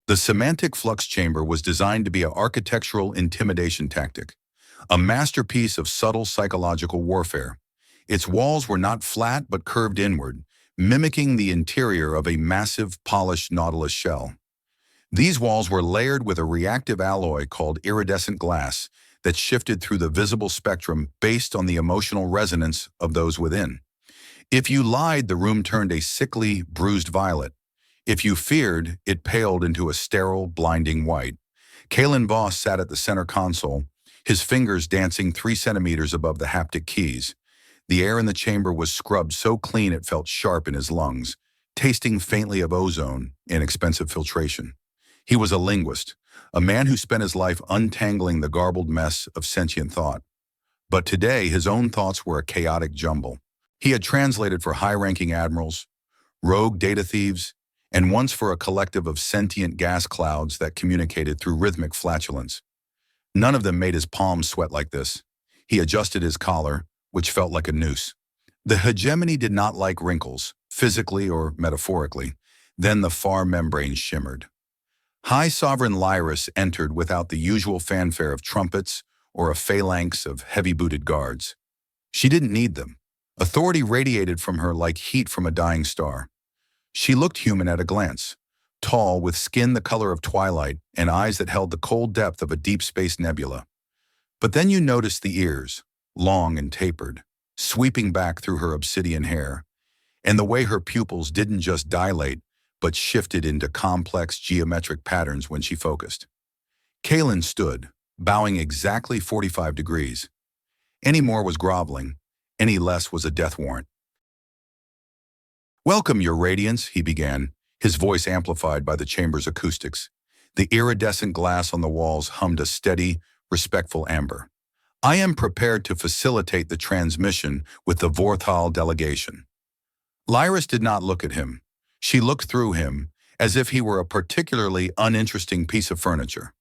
The semantic flux chamber was designed to be an architectural intimidation tactic, a masterpiece of subtle psychological warfare. Its walls were not flat but curved inward, mimicking the interior of a massive, polished nautilus shell. These walls were layered with a reactive alloy called iridescent glass that shifted through the visible spectrum based on the emotional resonance of those within. If you lied, the room turned a sickly, bruised violet. If you feared, it paled into a sterile, blinding white. Kaelen Voss sat at the center console, his fingers dancing 3 centimeters above the haptic keys. The air in the chamber was scrubbed so clean it felt sharp in his lungs, tasting faintly of ozone and expensive filtration. He was a linguist, a man who spent his life untangling the garbled mess of sentient thought. But today, his own thoughts were a chaotic jumble. He had translated for high-ranking admirals, rogue data thieves, and once for a collective of sentient gas clouds that communicated through rhythmic flatulence. None of them made his palms sweat like this. He adjusted his collar, which felt like a noose. The hegemony did not like wrinkles, physically or metaphorically. Then the far membrane shimmered. High Sovereign Lyris entered without the usual fanfare of trumpets or a phalanx of heavy-booted guards. She didn't need them. Authority radiated from her like heat from a dying star. She looked human at a glance, tall, with skin the color of twilight and eyes that held the cold depth of a deep space nebula. But then you noticed the ears, long and tapered, sweeping back through her obsidian hair, and the way her pupils didn't just dilate, but shifted into complex geometric patterns when she focused. Kaelen stood, bowing exactly 45 degrees. Any more was groveling, any less was a death warrant. "Welcome, Your Radiance," he began, his voice amplified by the chamber's acoustics. The iridescent glass on the walls hummed a steady, respectful amber. "I am prepared to facilitate the transmission with the Vorthal delegation." Lyris did not look at him. She looked through him, as if he were a particularly uninteresting piece of furniture.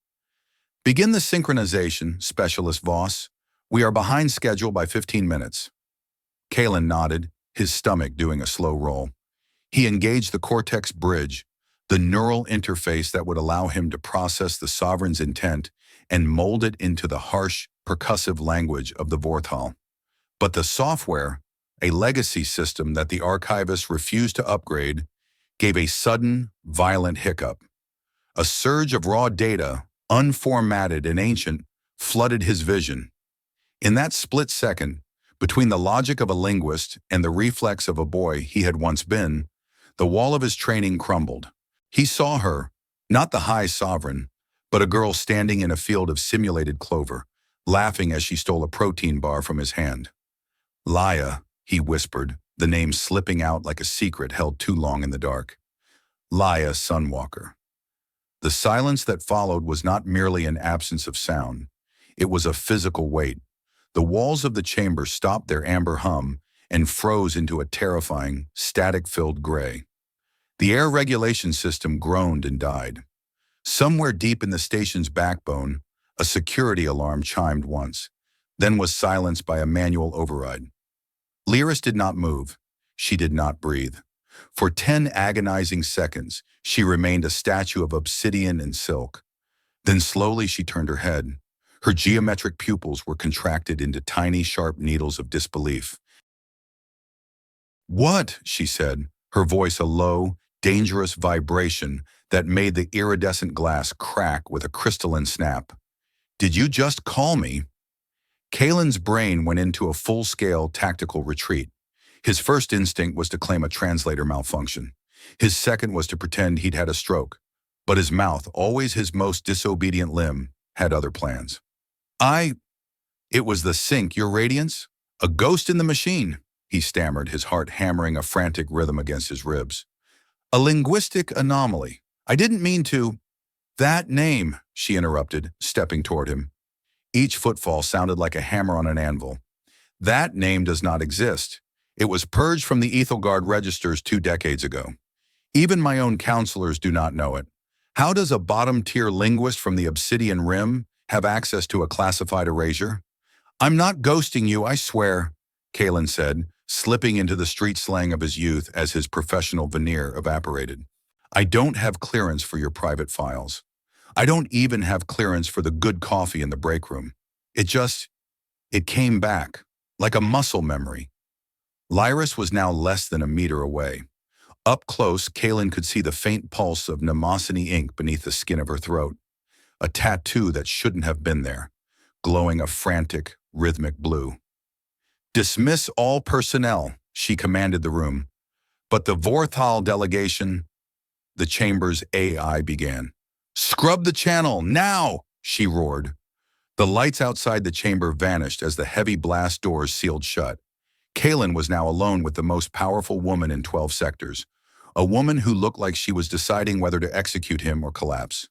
"Begin the synchronization, Specialist Voss. We are behind schedule by 15 minutes. Kaelen nodded, his stomach doing a slow roll. He engaged the cortex bridge, the neural interface that would allow him to process the sovereign's intent and mold it into the harsh, percussive language of the Vorthal. But the software, a legacy system that the archivist refused to upgrade, gave a sudden, violent hiccup. A surge of raw data, unformatted and ancient, flooded his vision. In that split second, between the logic of a linguist and the reflex of a boy he had once been, the wall of his training crumbled. He saw her, not the High Sovereign, but a girl standing in a field of simulated clover, laughing as she stole a protein bar from his hand. "Laia," he whispered, the name slipping out like a secret held too long in the dark. "Laia Sunwalker." The silence that followed was not merely an absence of sound. It was a physical weight. The walls of the chamber stopped their amber hum and froze into a terrifying, static-filled gray. The air regulation system groaned and died. Somewhere deep in the station's backbone, a security alarm chimed once, then was silenced by a manual override. Lyris did not move. She did not breathe. For 10 agonizing seconds, she remained a statue of obsidian and silk. Then slowly she turned her head. Her geometric pupils were contracted into tiny, sharp needles of disbelief. "What?" she said, her voice a low, dangerous vibration that made the iridescent glass crack with a crystalline snap. "Did you just call me?" Kaelen's brain went into a full-scale tactical retreat. His first instinct was to claim a translator malfunction. His second was to pretend he'd had a stroke. But his mouth, always his most disobedient limb, had other plans. It was the sync, Your Radiance? A ghost in the machine," he stammered, his heart hammering a frantic rhythm against his ribs. "A linguistic anomaly. I didn't mean to—" "That name," she interrupted, stepping toward him. Each footfall sounded like a hammer on an anvil. "That name does not exist. It was purged from the Ethelgard registers 2 decades ago. Even my own counselors do not know it. How does a bottom-tier linguist from the Obsidian Rim have access to a classified erasure?" "I'm not ghosting you, I swear," Kaelen said, slipping into the street slang of his youth as his professional veneer evaporated. I don't have clearance for your private files. I don't even have clearance for the good coffee in the break room. It came back, like a muscle memory. Lyris was now less than a meter away. Up close, Kaelen could see the faint pulse of mnemosyne ink beneath the skin of her throat, a tattoo that shouldn't have been there, glowing a frantic, rhythmic blue. Dismiss all personnel, she commanded the room. But the Vorthal delegation, the chamber's AI began. Scrub the channel, now, she roared. The lights outside the chamber vanished as the heavy blast doors sealed shut. Kaelen was now alone with the most powerful woman in 12 sectors, a woman who looked like she was deciding whether to execute him or collapse.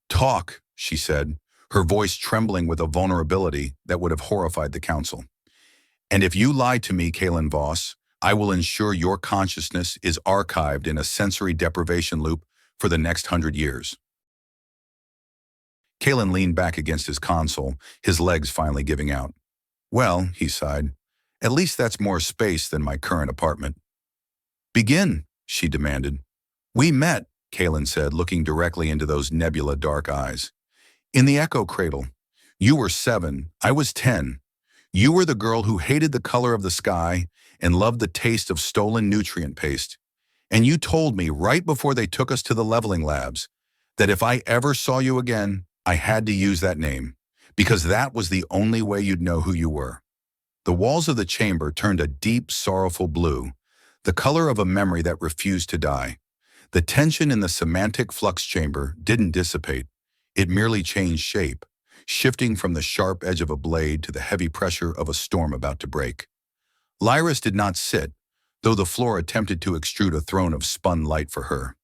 Talk, she said, her voice trembling with a vulnerability that would have horrified the council. And if you lie to me, Kaelen Voss, I will ensure your consciousness is archived in a sensory deprivation loop for the next 100 years. Kaelen leaned back against his console, his legs finally giving out. Well, he sighed, at least that's more space than my current apartment. Begin, she demanded. We met, Kaelen said, looking directly into those nebula dark eyes. In the echo cradle. You were 7, I was 10. You were the girl who hated the color of the sky and loved the taste of stolen nutrient paste. And you told me right before they took us to the leveling labs that if I ever saw you again, I had to use that name, because that was the only way you'd know who you were. The walls of the chamber turned a deep, sorrowful blue, the color of a memory that refused to die. The tension in the semantic flux chamber didn't dissipate. It merely changed shape, shifting from the sharp edge of a blade to the heavy pressure of a storm about to break. Lyris did not sit, though the floor attempted to extrude a throne of spun light for her.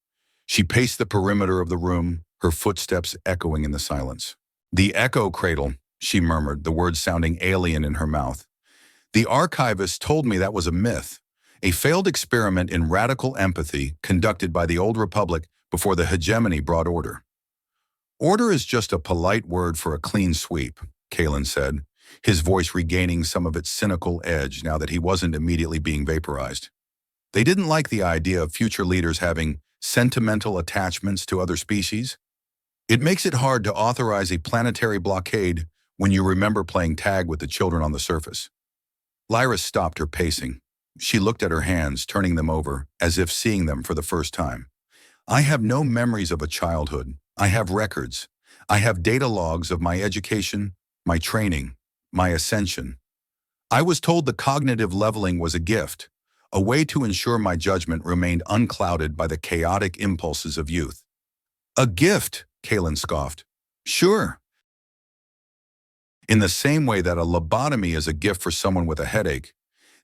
She paced the perimeter of the room, her footsteps echoing in the silence. The echo cradle, she murmured, the words sounding alien in her mouth. The archivist told me that was a myth, a failed experiment in radical empathy conducted by the Old Republic before the hegemony brought order. Order is just a polite word for a clean sweep, Kaelen said, his voice regaining some of its cynical edge now that he wasn't immediately being vaporized. They didn't like the idea of future leaders having sentimental attachments to other species. It makes it hard to authorize a planetary blockade when you remember playing tag with the children on the surface. Lyris stopped her pacing. She looked at her hands, turning them over, as if seeing them for the first time. I have no memories of a childhood. I have records. I have data logs of my education, my training, my ascension. I was told the cognitive leveling was a gift, a way to ensure my judgment remained unclouded by the chaotic impulses of youth. A gift, Kaelen scoffed. Sure. In the same way that a lobotomy is a gift for someone with a headache,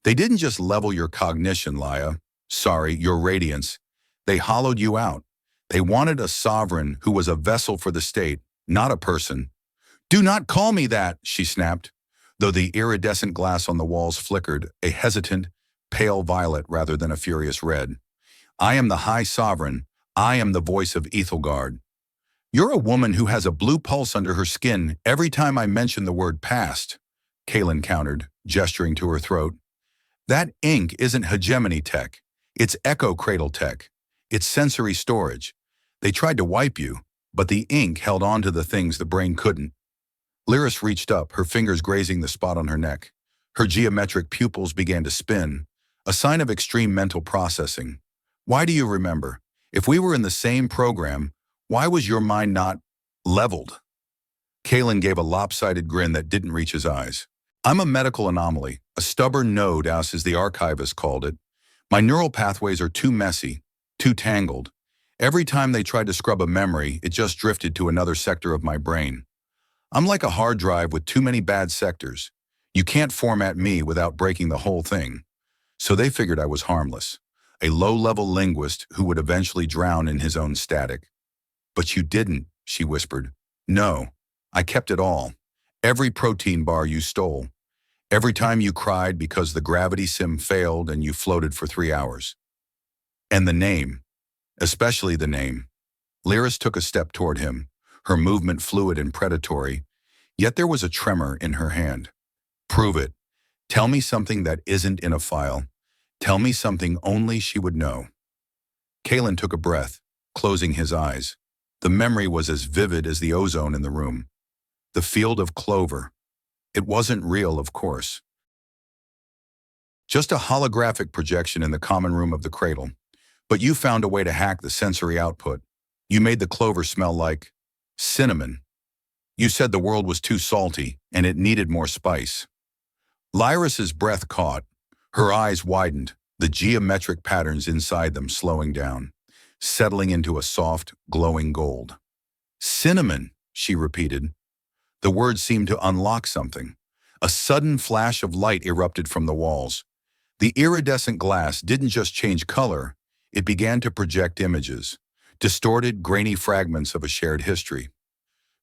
they didn't just level your cognition, your radiance. They hollowed you out. They wanted a sovereign who was a vessel for the state, not a person. Do not call me that, she snapped, though the iridescent glass on the walls flickered, a hesitant, pale violet rather than a furious red. I am the High Sovereign. I am the voice of Ethelgard. You're a woman who has a blue pulse under her skin every time I mention the word past, Kaelen countered, gesturing to her throat. That ink isn't hegemony tech. It's echo cradle tech. It's sensory storage. They tried to wipe you, but the ink held on to the things the brain couldn't. Lyris reached up, her fingers grazing the spot on her neck. Her geometric pupils began to spin, a sign of extreme mental processing. Why do you remember? If we were in the same program, why was your mind not leveled? Kaelen gave a lopsided grin that didn't reach his eyes. I'm a medical anomaly, a stubborn node, as the archivist called it. My neural pathways are too messy, too tangled. Every time they tried to scrub a memory, it just drifted to another sector of my brain. I'm like a hard drive with too many bad sectors. You can't format me without breaking the whole thing. So they figured I was harmless, a low-level linguist who would eventually drown in his own static. But you didn't, she whispered. No, I kept it all. Every protein bar you stole. Every time you cried because the gravity sim failed and you floated for 3 hours. And the name. Especially the name. Lyris took a step toward him, her movement fluid and predatory, yet there was a tremor in her hand. Prove it. Tell me something that isn't in a file. Tell me something only she would know. Kaelen took a breath, closing his eyes. The memory was as vivid as the ozone in the room. The field of clover. It wasn't real, of course. Just a holographic projection in the common room of the cradle. But you found a way to hack the sensory output. You made the clover smell like cinnamon. You said the world was too salty and it needed more spice. Lyris's breath caught. Her eyes widened, the geometric patterns inside them slowing down, settling into a soft, glowing gold. Cinnamon, she repeated. The word seemed to unlock something. A sudden flash of light erupted from the walls. The iridescent glass didn't just change color, it began to project images, distorted, grainy fragments of a shared history.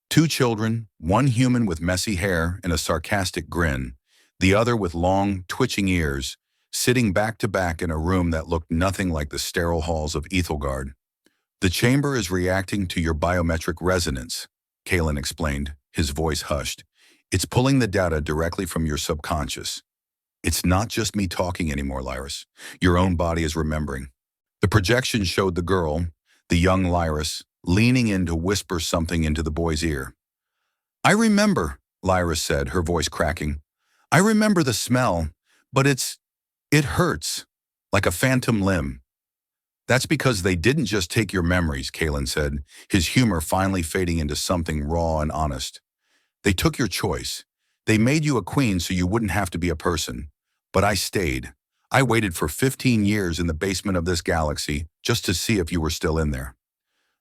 Two children, one human with messy hair and a sarcastic grin, the other with long, twitching ears, sitting back to back in a room that looked nothing like the sterile halls of Ethelgard. The chamber is reacting to your biometric resonance, Kaelen explained, his voice hushed. It's pulling the data directly from your subconscious. It's not just me talking anymore, Lyris. Your own body is remembering. The projection showed the girl, the young Lyris, leaning in to whisper something into the boy's ear. I remember, Lyris said, her voice cracking. I remember the smell, but it hurts, like a phantom limb. That's because they didn't just take your memories, Kaelen said, his humor finally fading into something raw and honest. They took your choice. They made you a queen so you wouldn't have to be a person. But I stayed. I waited for 15 years in the basement of this galaxy just to see if you were still in there.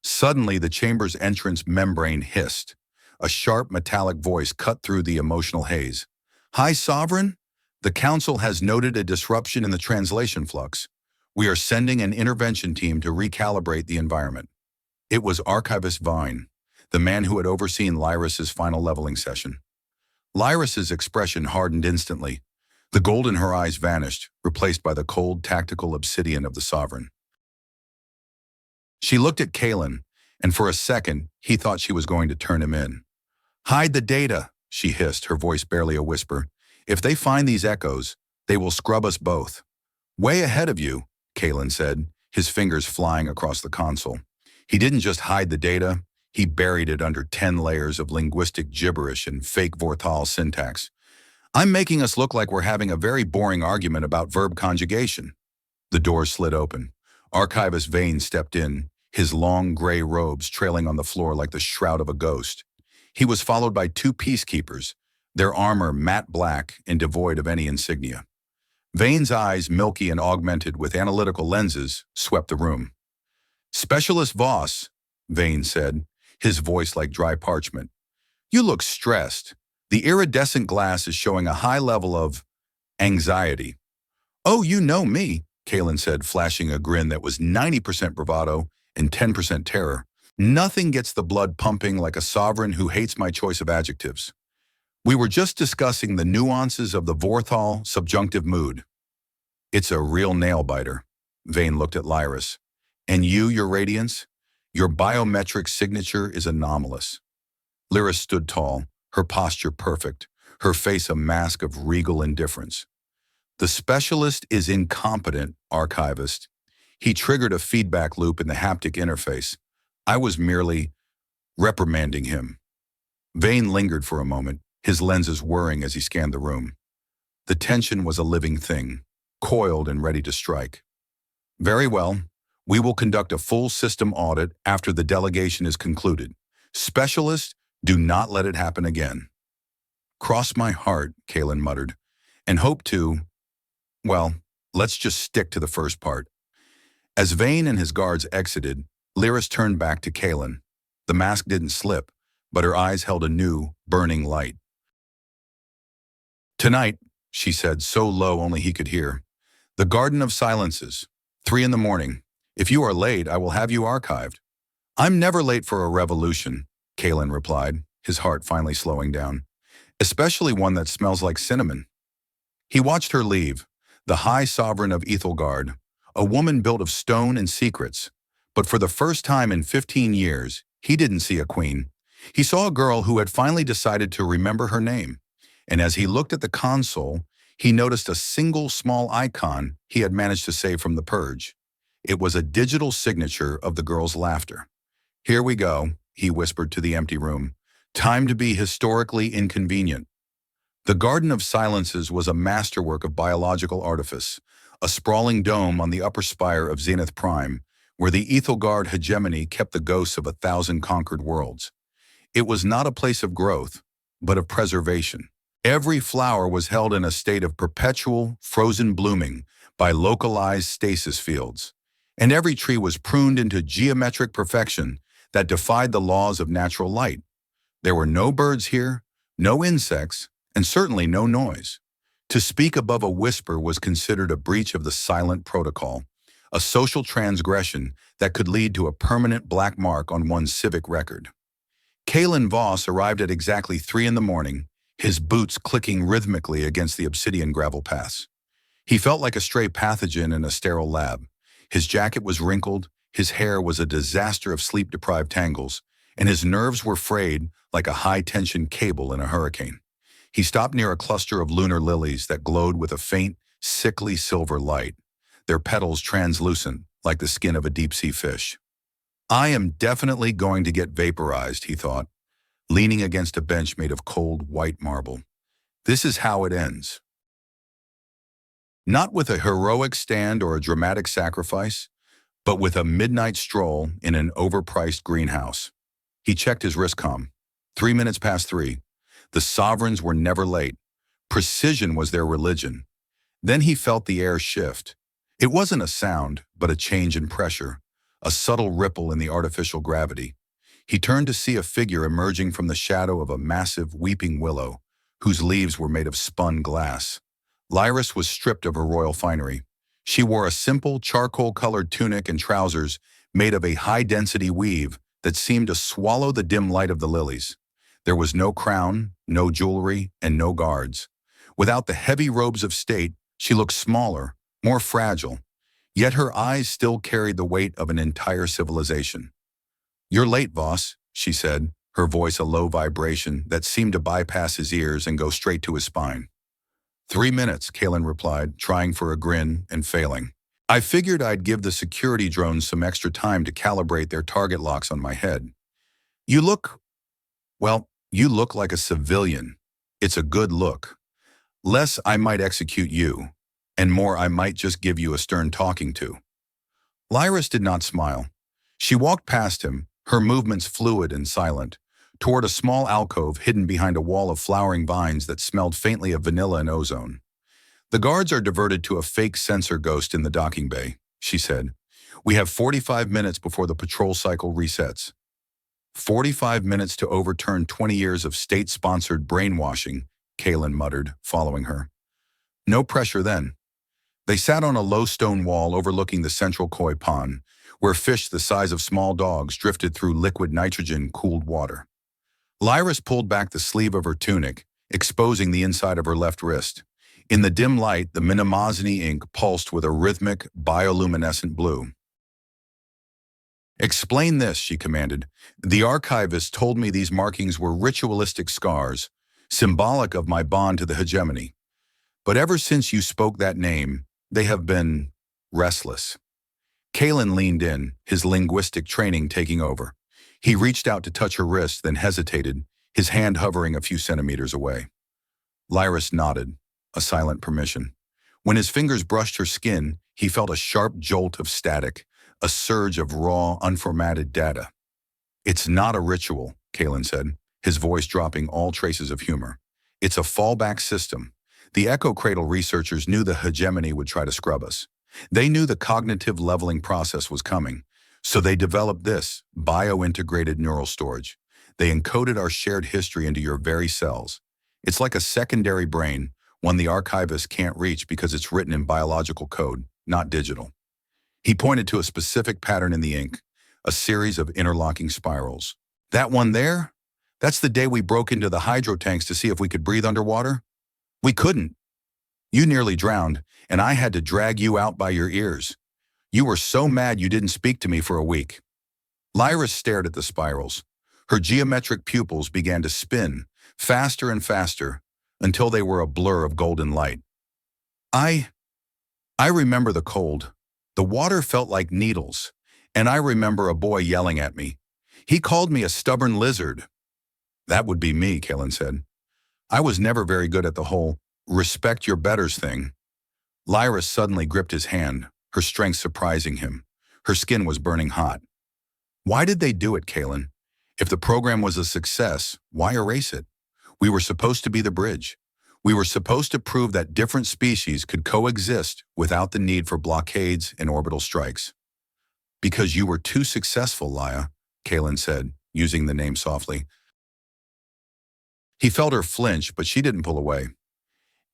Suddenly, the chamber's entrance membrane hissed. A sharp metallic voice cut through the emotional haze. High Sovereign, the Council has noted a disruption in the translation flux. We are sending an intervention team to recalibrate the environment. It was Archivist Vine, the man who had overseen Lyris's final leveling session. Lyris's expression hardened instantly. The gold in her eyes vanished, replaced by the cold, tactical obsidian of the Sovereign. She looked at Kaelen, and for a second, he thought she was going to turn him in. Hide the data, she hissed, her voice barely a whisper. If they find these echoes, they will scrub us both. Way ahead of you, Kaelen said, his fingers flying across the console. He didn't just hide the data, he buried it under 10 layers of linguistic gibberish and fake Vorthal syntax. I'm making us look like we're having a very boring argument about verb conjugation. The door slid open. Archivist Vane stepped in, his long gray robes trailing on the floor like the shroud of a ghost. He was followed by two peacekeepers, their armor matte black and devoid of any insignia. Vane's eyes, milky and augmented with analytical lenses, swept the room. Specialist Voss, Vane said, his voice like dry parchment. You look stressed. The iridescent glass is showing a high level of anxiety. Oh, you know me, Kaelen said, flashing a grin that was 90% bravado and 10% terror. Nothing gets the blood pumping like a sovereign who hates my choice of adjectives. We were just discussing the nuances of the Vorthal subjunctive mood. It's a real nail-biter. Vane looked at Lyris. And you, your radiance? Your biometric signature is anomalous. Lyris stood tall, her posture perfect, her face a mask of regal indifference. The specialist is incompetent, Archivist. He triggered a feedback loop in the haptic interface. I was merely reprimanding him. Vane lingered for a moment, his lenses whirring as he scanned the room. The tension was a living thing, coiled and ready to strike. Very well. We will conduct a full system audit after the delegation is concluded. Specialist, do not let it happen again. Cross my heart, Kaelen muttered, and hope to, well, let's just stick to the first part. As Vane and his guards exited, Lyris turned back to Kaelen. The mask didn't slip, but her eyes held a new, burning light. Tonight, she said, so low only he could hear. The Garden of Silences, 3 a.m. If you are late, I will have you archived. I'm never late for a revolution, Kaelen replied, his heart finally slowing down. Especially one that smells like cinnamon. He watched her leave, the High Sovereign of Ethelgard, a woman built of stone and secrets. But for the first time in 15 years, he didn't see a queen. He saw a girl who had finally decided to remember her name. And as he looked at the console, he noticed a single small icon he had managed to save from the purge. It was a digital signature of the girl's laughter. "Here we go," he whispered to the empty room. "Time to be historically inconvenient." The Garden of Silences was a masterwork of biological artifice, a sprawling dome on the upper spire of Zenith Prime, where the Ethelgard hegemony kept the ghosts of 1,000 conquered worlds. It was not a place of growth, but of preservation. Every flower was held in a state of perpetual, frozen blooming by localized stasis fields, and every tree was pruned into geometric perfection that defied the laws of natural light. There were no birds here, no insects, and certainly no noise. To speak above a whisper was considered a breach of the silent protocol, a social transgression that could lead to a permanent black mark on one's civic record. Kaelen Voss arrived at exactly 3 in the morning, his boots clicking rhythmically against the obsidian gravel paths. He felt like a stray pathogen in a sterile lab. His jacket was wrinkled, his hair was a disaster of sleep-deprived tangles, and his nerves were frayed like a high-tension cable in a hurricane. He stopped near a cluster of lunar lilies that glowed with a faint, sickly silver light, their petals translucent like the skin of a deep-sea fish. "I am definitely going to get vaporized," he thought, leaning against a bench made of cold, white marble. "This is how it ends." Not with a heroic stand or a dramatic sacrifice, but with a midnight stroll in an overpriced greenhouse. He checked his wristcom. 3 minutes past 3. The sovereigns were never late. Precision was their religion. Then he felt the air shift. It wasn't a sound, but a change in pressure, a subtle ripple in the artificial gravity. He turned to see a figure emerging from the shadow of a massive weeping willow, whose leaves were made of spun glass. Lyris was stripped of her royal finery. She wore a simple, charcoal-colored tunic and trousers made of a high-density weave that seemed to swallow the dim light of the lilies. There was no crown, no jewelry, and no guards. Without the heavy robes of state, she looked smaller, more fragile, yet her eyes still carried the weight of an entire civilization. "You're late, Voss," she said, her voice a low vibration that seemed to bypass his ears and go straight to his spine. 3 minutes, Kaelen replied, trying for a grin and failing. "I figured I'd give the security drones some extra time to calibrate their target locks on my head. You look like a civilian. It's a good look. Less I might execute you, and more I might just give you a stern talking to." Lyris did not smile. She walked past him, her movements fluid and silent, toward a small alcove hidden behind a wall of flowering vines that smelled faintly of vanilla and ozone. "The guards are diverted to a fake sensor ghost in the docking bay," she said. "We have 45 minutes before the patrol cycle resets." 45 minutes to overturn 20 years of state-sponsored brainwashing, Kaelen muttered, following her. No pressure then. They sat on a low stone wall overlooking the central koi pond, where fish the size of small dogs drifted through liquid nitrogen-cooled water. Lyris pulled back the sleeve of her tunic, exposing the inside of her left wrist. In the dim light, the Minamazini ink pulsed with a rhythmic, bioluminescent blue. "Explain this," she commanded. "The archivist told me these markings were ritualistic scars, symbolic of my bond to the hegemony. But ever since you spoke that name, they have been restless." Kaelen leaned in, his linguistic training taking over. He reached out to touch her wrist, then hesitated, his hand hovering a few centimeters away. Lyris nodded, a silent permission. When his fingers brushed her skin, he felt a sharp jolt of static, a surge of raw, unformatted data. "It's not a ritual," Kaelen said, his voice dropping all traces of humor. "It's a fallback system. The Echo Cradle researchers knew the hegemony would try to scrub us. They knew the cognitive leveling process was coming, so they developed this, bio-integrated neural storage. They encoded our shared history into your very cells. It's like a secondary brain, one the archivist can't reach because it's written in biological code, not digital." He pointed to a specific pattern in the ink, a series of interlocking spirals. "That one there? That's the day we broke into the hydro tanks to see if we could breathe underwater. We couldn't. You nearly drowned, and I had to drag you out by your ears. You were so mad you didn't speak to me for a week." Lyris stared at the spirals. Her geometric pupils began to spin, faster and faster, until they were a blur of golden light. I remember the cold. The water felt like needles, and I remember a boy yelling at me. He called me a stubborn lizard. That would be me, Kaelen said. I was never very good at the whole respect your betters thing. Lyra suddenly gripped his hand, her strength surprising him. Her skin was burning hot. Why did they do it, Kaelen? If the program was a success, why erase it? We were supposed to be the bridge. We were supposed to prove that different species could coexist without the need for blockades and orbital strikes. Because you were too successful, Lyra, Kaelen said, using the name softly. He felt her flinch, but she didn't pull away.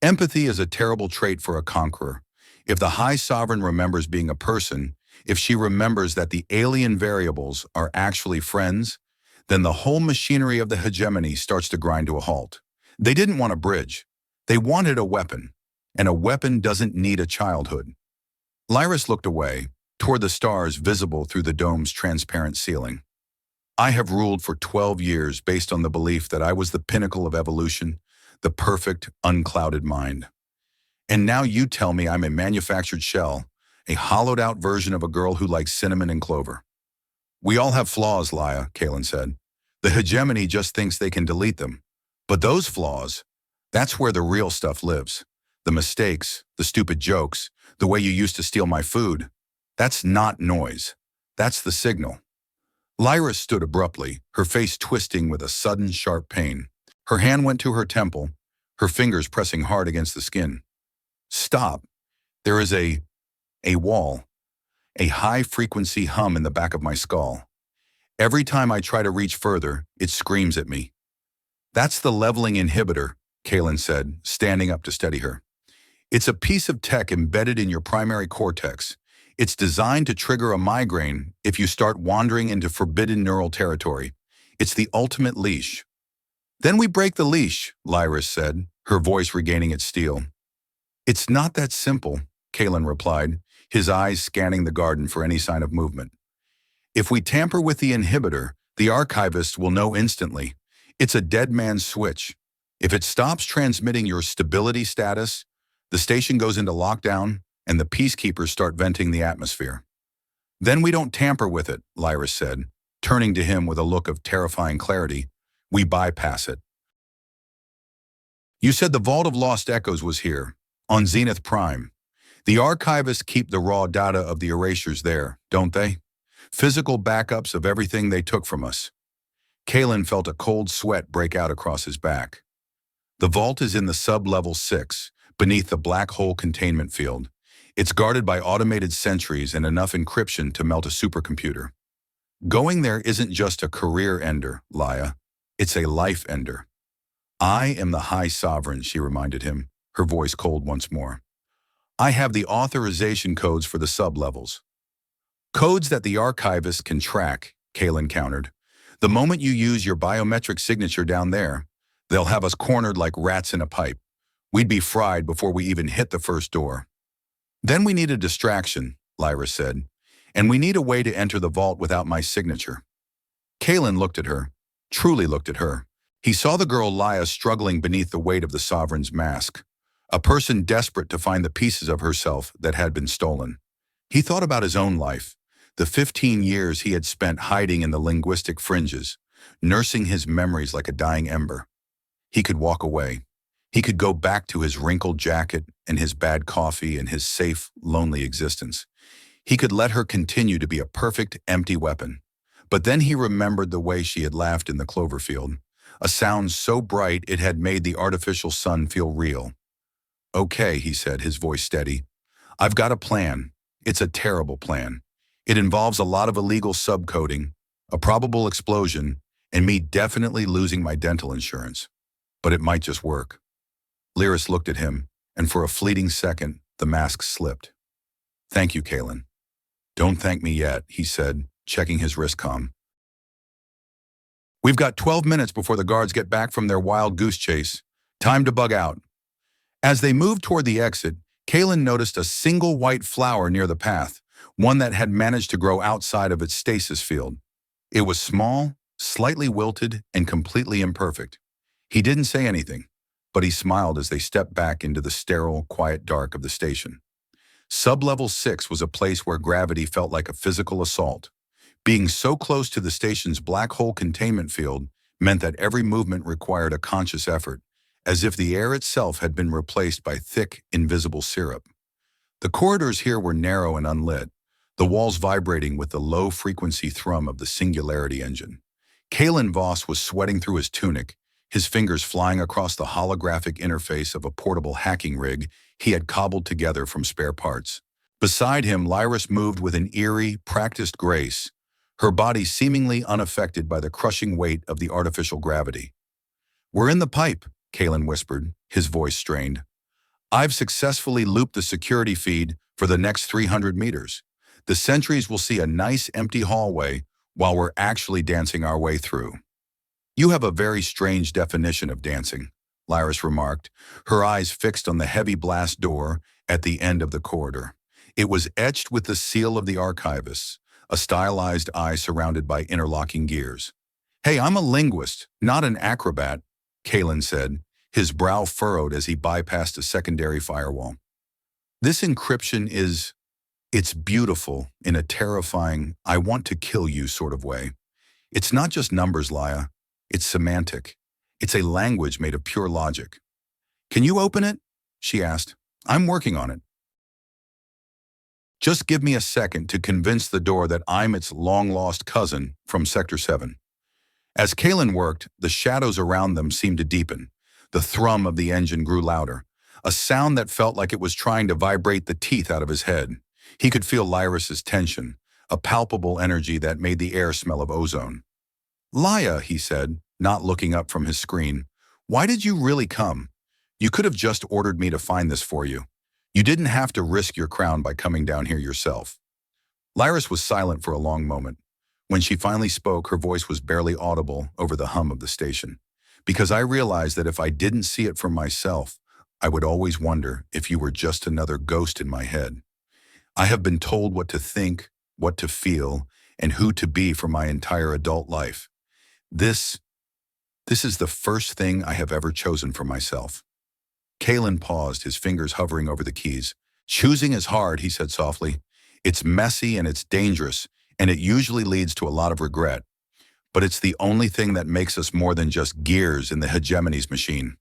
Empathy is a terrible trait for a conqueror. If the High Sovereign remembers being a person, if she remembers that the alien variables are actually friends, then the whole machinery of the hegemony starts to grind to a halt. They didn't want a bridge. They wanted a weapon, and a weapon doesn't need a childhood. Lyris looked away, toward the stars visible through the dome's transparent ceiling. I have ruled for 12 years based on the belief that I was the pinnacle of evolution, the perfect, unclouded mind. And now you tell me I'm a manufactured shell, a hollowed-out version of a girl who likes cinnamon and clover. We all have flaws, Lyra, Kaelen said. The hegemony just thinks they can delete them. But those flaws, that's where the real stuff lives. The mistakes, the stupid jokes, the way you used to steal my food. That's not noise. That's the signal. Lyra stood abruptly, her face twisting with a sudden, sharp pain. Her hand went to her temple, her fingers pressing hard against the skin. Stop. There is a wall, a high-frequency hum in the back of my skull. Every time I try to reach further, it screams at me. That's the leveling inhibitor, Kaelen said, standing up to steady her. It's a piece of tech embedded in your primary cortex. It's designed to trigger a migraine if you start wandering into forbidden neural territory. It's the ultimate leash. Then we break the leash, Lyris said, her voice regaining its steel. It's not that simple, Kaelen replied, his eyes scanning the garden for any sign of movement. If we tamper with the inhibitor, the archivist will know instantly. It's a dead man's switch. If it stops transmitting your stability status, the station goes into lockdown and the peacekeepers start venting the atmosphere. Then we don't tamper with it, Lyris said, turning to him with a look of terrifying clarity. We bypass it. You said the Vault of Lost Echoes was here, on Zenith Prime. The archivists keep the raw data of the erasures there, don't they? Physical backups of everything they took from us. Kaelen felt a cold sweat break out across his back. The vault is in the sub-level 6, beneath the black hole containment field. It's guarded by automated sentries and enough encryption to melt a supercomputer. Going there isn't just a career ender, Lyra. It's a life ender. I am the High Sovereign, she reminded him, her voice cold once more. I have the authorization codes for the sub-levels. Codes that the archivist can track, Kaelen countered. The moment you use your biometric signature down there, they'll have us cornered like rats in a pipe. We'd be fried before we even hit the first door. Then we need a distraction, Lyra said, and we need a way to enter the vault without my signature. Kaelen looked at her, truly looked at her. He saw the girl Lyra struggling beneath the weight of the Sovereign's mask, a person desperate to find the pieces of herself that had been stolen. He thought about his own life, the 15 years he had spent hiding in the linguistic fringes, nursing his memories like a dying ember. He could walk away. He could go back to his wrinkled jacket and his bad coffee and his safe, lonely existence. He could let her continue to be a perfect, empty weapon. But then he remembered the way she had laughed in the clover field, a sound so bright it had made the artificial sun feel real. Okay, he said, his voice steady. I've got a plan. It's a terrible plan. It involves a lot of illegal subcoding, a probable explosion, and me definitely losing my dental insurance. But it might just work. Lyris looked at him, and for a fleeting second, the mask slipped. Thank you, Kaelen. Don't thank me yet, he said, checking his wristcom. We've got 12 minutes before the guards get back from their wild goose chase. Time to bug out. As they moved toward the exit, Kaelen noticed a single white flower near the path, one that had managed to grow outside of its stasis field. It was small, slightly wilted, and completely imperfect. He didn't say anything, but he smiled as they stepped back into the sterile, quiet dark of the station. Sublevel 6 was a place where gravity felt like a physical assault. Being so close to the station's black hole containment field meant that every movement required a conscious effort, as if the air itself had been replaced by thick, invisible syrup. The corridors here were narrow and unlit, the walls vibrating with the low-frequency thrum of the Singularity engine. Kaelen Voss was sweating through his tunic, his fingers flying across the holographic interface of a portable hacking rig he had cobbled together from spare parts. Beside him, Lyris moved with an eerie, practiced grace, her body seemingly unaffected by the crushing weight of the artificial gravity. "We're in the pipe," Kaelen whispered, his voice strained. "I've successfully looped the security feed for the next 300 meters. The sentries will see a nice empty hallway while we're actually dancing our way through." "You have a very strange definition of dancing," Lyris remarked, her eyes fixed on the heavy blast door at the end of the corridor. It was etched with the seal of the archivists, a stylized eye surrounded by interlocking gears. "Hey, I'm a linguist, not an acrobat," Kaelen said, his brow furrowed as he bypassed a secondary firewall. "This encryption it's beautiful in a terrifying, I want to kill you sort of way. It's not just numbers, Laya. It's semantic. It's a language made of pure logic." "Can you open it?" she asked. "I'm working on it. Just give me a second to convince the door that I'm its long-lost cousin from Sector 7. As Kaelen worked, the shadows around them seemed to deepen. The thrum of the engine grew louder, a sound that felt like it was trying to vibrate the teeth out of his head. He could feel Lyris's tension, a palpable energy that made the air smell of ozone. "Laya," he said, not looking up from his screen, "why did you really come? You could have just ordered me to find this for you. You didn't have to risk your crown by coming down here yourself." Lyris was silent for a long moment. When she finally spoke, her voice was barely audible over the hum of the station. "Because I realized that if I didn't see it for myself, I would always wonder if you were just another ghost in my head. I have been told what to think, what to feel, and who to be for my entire adult life. This is the first thing I have ever chosen for myself." Kaelen paused, his fingers hovering over the keys. "Choosing is hard," he said softly. "It's messy and it's dangerous, and it usually leads to a lot of regret. But it's the only thing that makes us more than just gears in the hegemony's machine."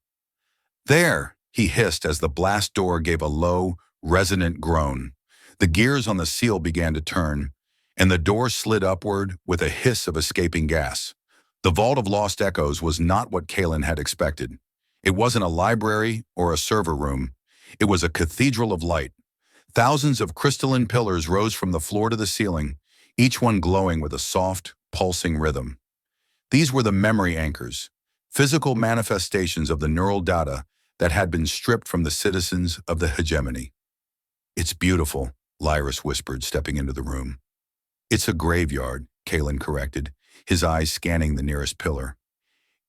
"There," he hissed as the blast door gave a low, resonant groan. The gears on the seal began to turn, and the door slid upward with a hiss of escaping gas. The Vault of Lost Echoes was not what Kaelen had expected. It wasn't a library or a server room. It was a cathedral of light. Thousands of crystalline pillars rose from the floor to the ceiling, each one glowing with a soft, pulsing rhythm. These were the memory anchors, physical manifestations of the neural data that had been stripped from the citizens of the hegemony. "It's beautiful," Lyris whispered, stepping into the room. "It's a graveyard," Kaelen corrected, his eyes scanning the nearest pillar.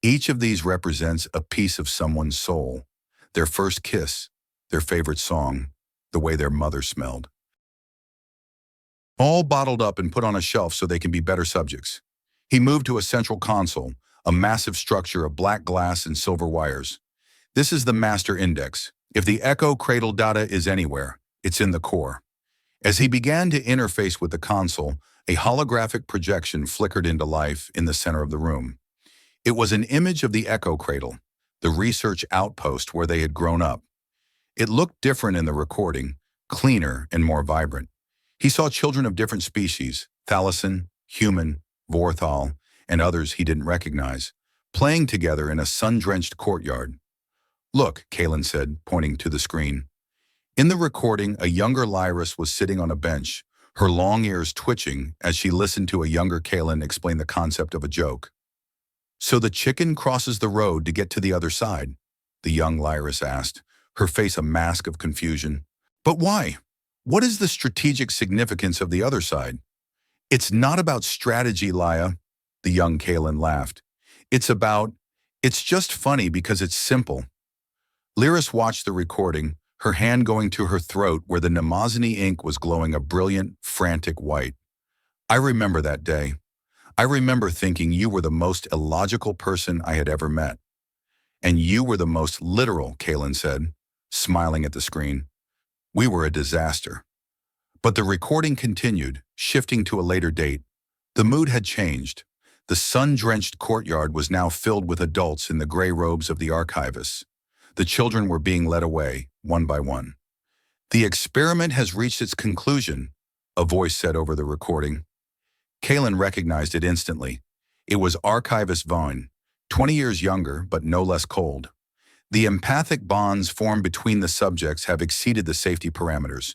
"Each of these represents a piece of someone's soul, their first kiss, their favorite song, the way their mother smelled. All bottled up and put on a shelf so they can be better subjects." He moved to a central console, a massive structure of black glass and silver wires. "This is the master index. If the echo cradle data is anywhere, it's in the core." As he began to interface with the console, a holographic projection flickered into life in the center of the room. It was an image of the echo cradle, the research outpost where they had grown up. It looked different in the recording, cleaner and more vibrant. He saw children of different species, Thalassen, human, Vorthal, and others he didn't recognize, playing together in a sun-drenched courtyard. "Look," Kaelen said, pointing to the screen. In the recording, a younger Lyris was sitting on a bench, her long ears twitching as she listened to a younger Kaelen explain the concept of a joke. "So the chicken crosses the road to get to the other side?" the young Lyris asked, her face a mask of confusion. "But why? What is the strategic significance of the other side?" "It's not about strategy, Laya," the young Kaelen laughed. It's just funny because it's simple." Lyris watched the recording, her hand going to her throat where the Nemazini ink was glowing a brilliant, frantic white. "I remember that day. I remember thinking you were the most illogical person I had ever met." "And you were the most literal," Kaelen said, smiling at the screen. "We were a disaster. But the recording continued, shifting to a later date. The mood had changed. The sun-drenched courtyard was now filled with adults in the gray robes of the archivists. The children were being led away, one by one. "The experiment has reached its conclusion," a voice said over the recording. Kaelen recognized it instantly. It was archivist Vaughn, 20 years younger, but no less cold. "The empathic bonds formed between the subjects have exceeded the safety parameters.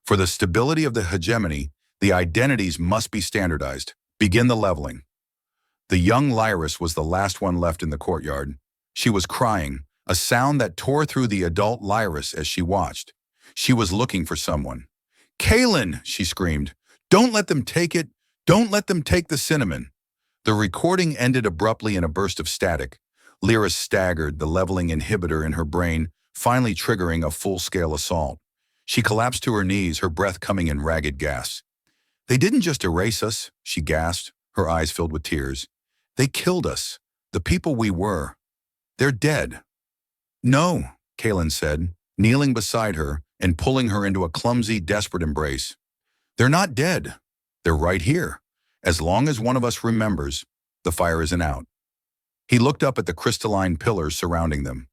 For the stability of the hegemony, the identities must be standardized. Begin the leveling." The young Lyris was the last one left in the courtyard. She was crying, a sound that tore through the adult Lyris as she watched. She was looking for someone. "Kaelen!" she screamed. "Don't let them take it! Don't let them take the cinnamon!" The recording ended abruptly in a burst of static. Lyris staggered, the leveling inhibitor in her brain finally triggering a full-scale assault. She collapsed to her knees, her breath coming in ragged gasps. "They didn't just erase us," she gasped, her eyes filled with tears. "They killed us, the people we were. They're dead." "No," Kaelen said, kneeling beside her and pulling her into a clumsy, desperate embrace. "They're not dead. They're right here. As long as one of us remembers, the fire isn't out." He looked up at the crystalline pillars surrounding them.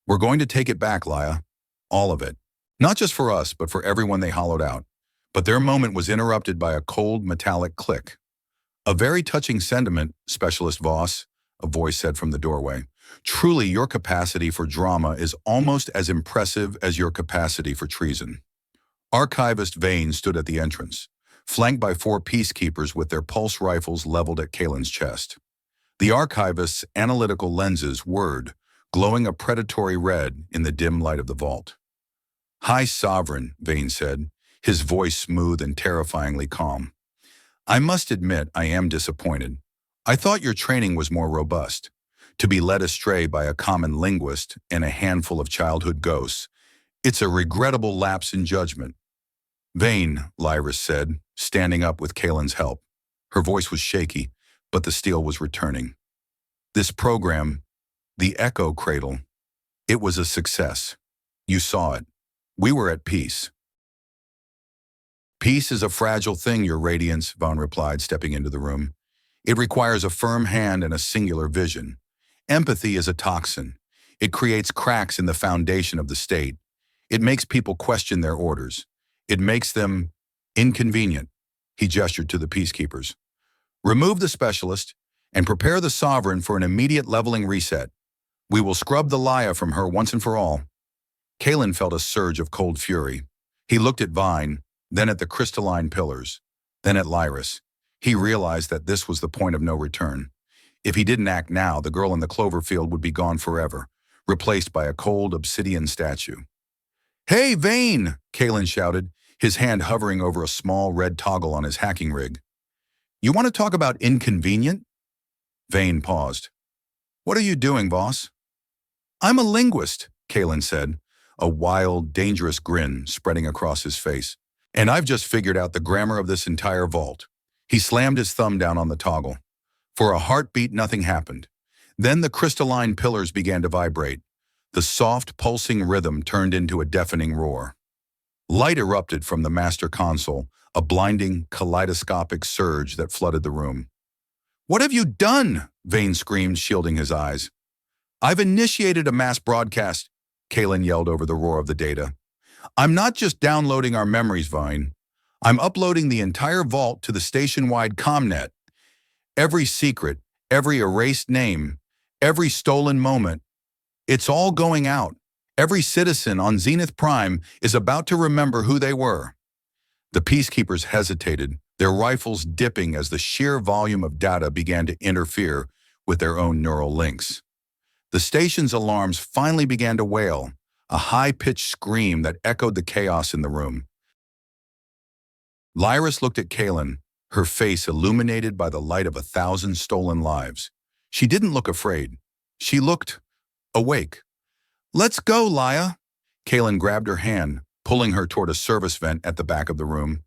"We're going to take it back, Laya. All of it. Not just for us, but for everyone they hollowed out." But their moment was interrupted by a cold, metallic click. "A very touching sentiment, Specialist Voss," a voice said from the doorway. "Truly, your capacity for drama is almost as impressive as your capacity for treason." Archivist Vane stood at the entrance, flanked by 4 peacekeepers with their pulse rifles leveled at Kaelen's chest. The archivist's analytical lenses whirred, glowing a predatory red in the dim light of the vault. "High Sovereign," Vane said, his voice smooth and terrifyingly calm. "I must admit I am disappointed. I thought your training was more robust. To be led astray by a common linguist and a handful of childhood ghosts, it's a regrettable lapse in judgment." "Vane," Lyris said, standing up with Kaelen's help. Her voice was shaky, but the steel was returning. "This program, the Echo Cradle, it was a success. You saw it. We were at peace." "Peace is a fragile thing, Your Radiance," Vaughn replied, stepping into the room. "It requires a firm hand and a singular vision. Empathy is a toxin. It creates cracks in the foundation of the state. It makes people question their orders. It makes them inconvenient." He gestured to the peacekeepers. "Remove the specialist and prepare the Sovereign for an immediate leveling reset. We will scrub the Laya from her once and for all." Kaelen felt a surge of cold fury. He looked at Vine, then at the crystalline pillars, then at Lyris. He realized that this was the point of no return. If he didn't act now, the girl in the clover field would be gone forever, replaced by a cold obsidian statue. "Hey, Vane!" Kaelen shouted, his hand hovering over a small red toggle on his hacking rig. "You want to talk about inconvenient?" Vane paused. "What are you doing, Voss?" "I'm a linguist," Kaelen said, a wild, dangerous grin spreading across his face. "And I've just figured out the grammar of this entire vault." He slammed his thumb down on the toggle. For a heartbeat, nothing happened. Then the crystalline pillars began to vibrate. The soft, pulsing rhythm turned into a deafening roar. Light erupted from the master console, a blinding, kaleidoscopic surge that flooded the room. "What have you done?" Vane screamed, shielding his eyes. "I've initiated a mass broadcast," Kaelen yelled over the roar of the data. "I'm not just downloading our memories, Vine. I'm uploading the entire vault to the station-wide comnet. Every secret, every erased name, every stolen moment, it's all going out. Every citizen on Zenith Prime is about to remember who they were." The peacekeepers hesitated, their rifles dipping as the sheer volume of data began to interfere with their own neural links. The station's alarms finally began to wail, a high-pitched scream that echoed the chaos in the room. Lyris looked at Kaelen, her face illuminated by the light of 1,000 stolen lives. She didn't look afraid. She looked awake. "Let's go, Laya." Kaelen grabbed her hand, pulling her toward a service vent at the back of the room.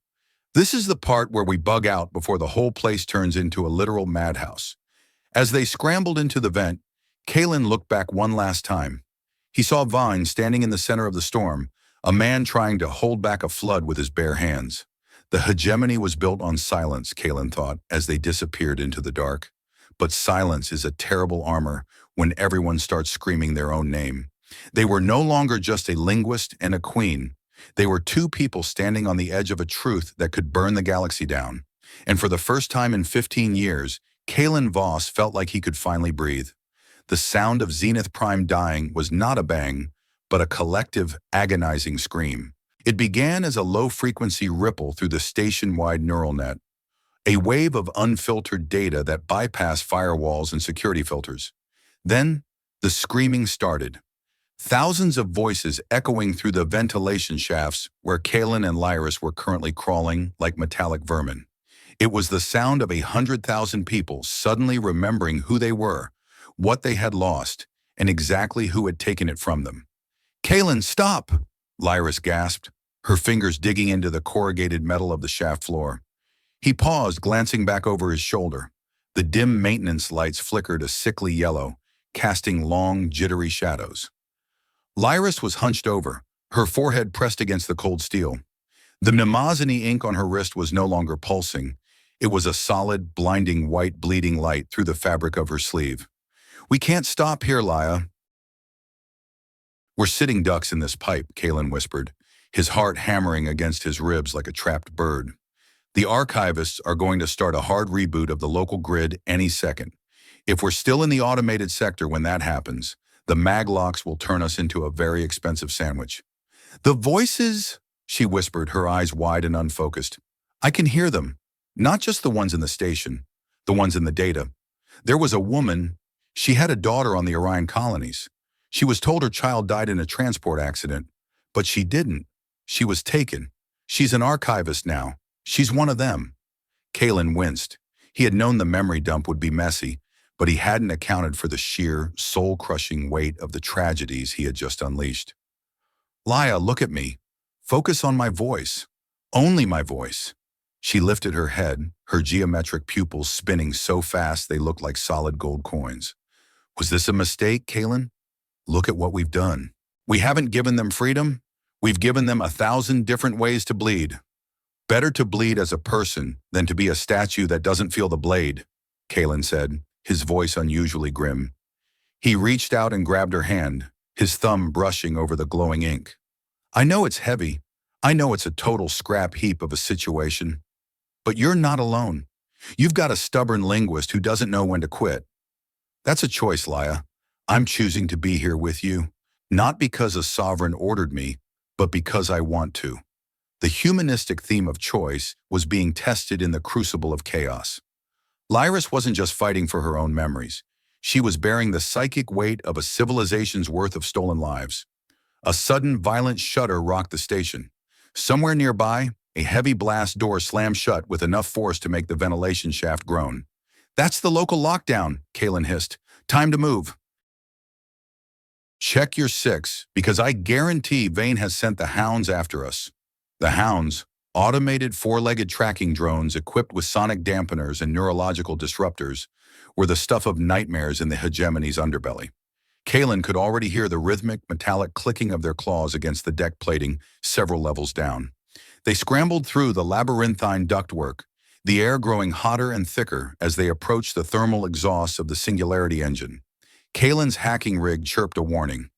"This is the part where we bug out before the whole place turns into a literal madhouse." As they scrambled into the vent, Kaelen looked back one last time. He saw Vine standing in the center of the storm, A man trying to hold back a flood with his bare hands. The hegemony was built on silence, Kaelen thought, as they disappeared into the dark. But silence is a terrible armor when everyone starts screaming their own name. They were no longer just a linguist and a queen. They were two people standing on the edge of a truth that could burn the galaxy down. And for the first time in 15 years, Kaelen Voss felt like he could finally breathe. The sound of Zenith Prime dying was not a bang, but a collective, agonizing scream. It began as a low-frequency ripple through the station-wide neural net, a wave of unfiltered data that bypassed firewalls and security filters. Then, the screaming started. Thousands of voices echoing through the ventilation shafts where Kaelen and Lyris were currently crawling like metallic vermin. It was the sound of 100,000 people suddenly remembering who they were, what they had lost, and exactly who had taken it from them. "Kaelen, stop!" Lyris gasped, her fingers digging into the corrugated metal of the shaft floor. He paused, glancing back over his shoulder. The dim maintenance lights flickered a sickly yellow, casting long, jittery shadows. Lyris was hunched over, her forehead pressed against the cold steel. The mnemosiny ink on her wrist was no longer pulsing. It was a solid, blinding white bleeding light through the fabric of her sleeve. "We can't stop here, Laya." "We're sitting ducks in this pipe," Kaelen whispered, his heart hammering against his ribs like a trapped bird. "The archivists are going to start a hard reboot of the local grid any second. If we're still in the automated sector when that happens, the maglocks will turn us into a very expensive sandwich." "The voices," she whispered, her eyes wide and unfocused. "I can hear them. Not just the ones in the station, the ones in the data. There was a woman. She had a daughter on the Orion colonies. She was told her child died in a transport accident, but she didn't. She was taken. She's an archivist now. She's one of them." Kaelen winced. He had known the memory dump would be messy, but he hadn't accounted for the sheer, soul-crushing weight of the tragedies he had just unleashed. "Laya, look at me. Focus on my voice. Only my voice." She lifted her head, her geometric pupils spinning so fast they looked like solid gold coins. "Was this a mistake, Kaelen? Look at what we've done. We haven't given them freedom. We've given them 1,000 different ways to bleed. Better to bleed as a person than to be a statue that doesn't feel the blade," Kaelen said, his voice unusually grim. He reached out and grabbed her hand, his thumb brushing over the glowing ink. "I know it's heavy. I know it's a total scrap heap of a situation. But you're not alone. You've got a stubborn linguist who doesn't know when to quit. That's a choice, Laya. I'm choosing to be here with you, not because a sovereign ordered me, but because I want to." The humanistic theme of choice was being tested in the crucible of chaos. Lyris wasn't just fighting for her own memories. She was bearing the psychic weight of a civilization's worth of stolen lives. A sudden, violent shudder rocked the station. Somewhere nearby, a heavy blast door slammed shut with enough force to make the ventilation shaft groan. "That's the local lockdown," Kaelen hissed. "Time to move." "Check your six, because I guarantee Vane has sent the hounds after us." The hounds, automated four-legged tracking drones equipped with sonic dampeners and neurological disruptors, were the stuff of nightmares in the hegemony's underbelly. Kaelen could already hear the rhythmic, metallic clicking of their claws against the deck plating several levels down. They scrambled through the labyrinthine ductwork, the air growing hotter and thicker as they approached the thermal exhausts of the Singularity engine. Kalen's hacking rig chirped a warning.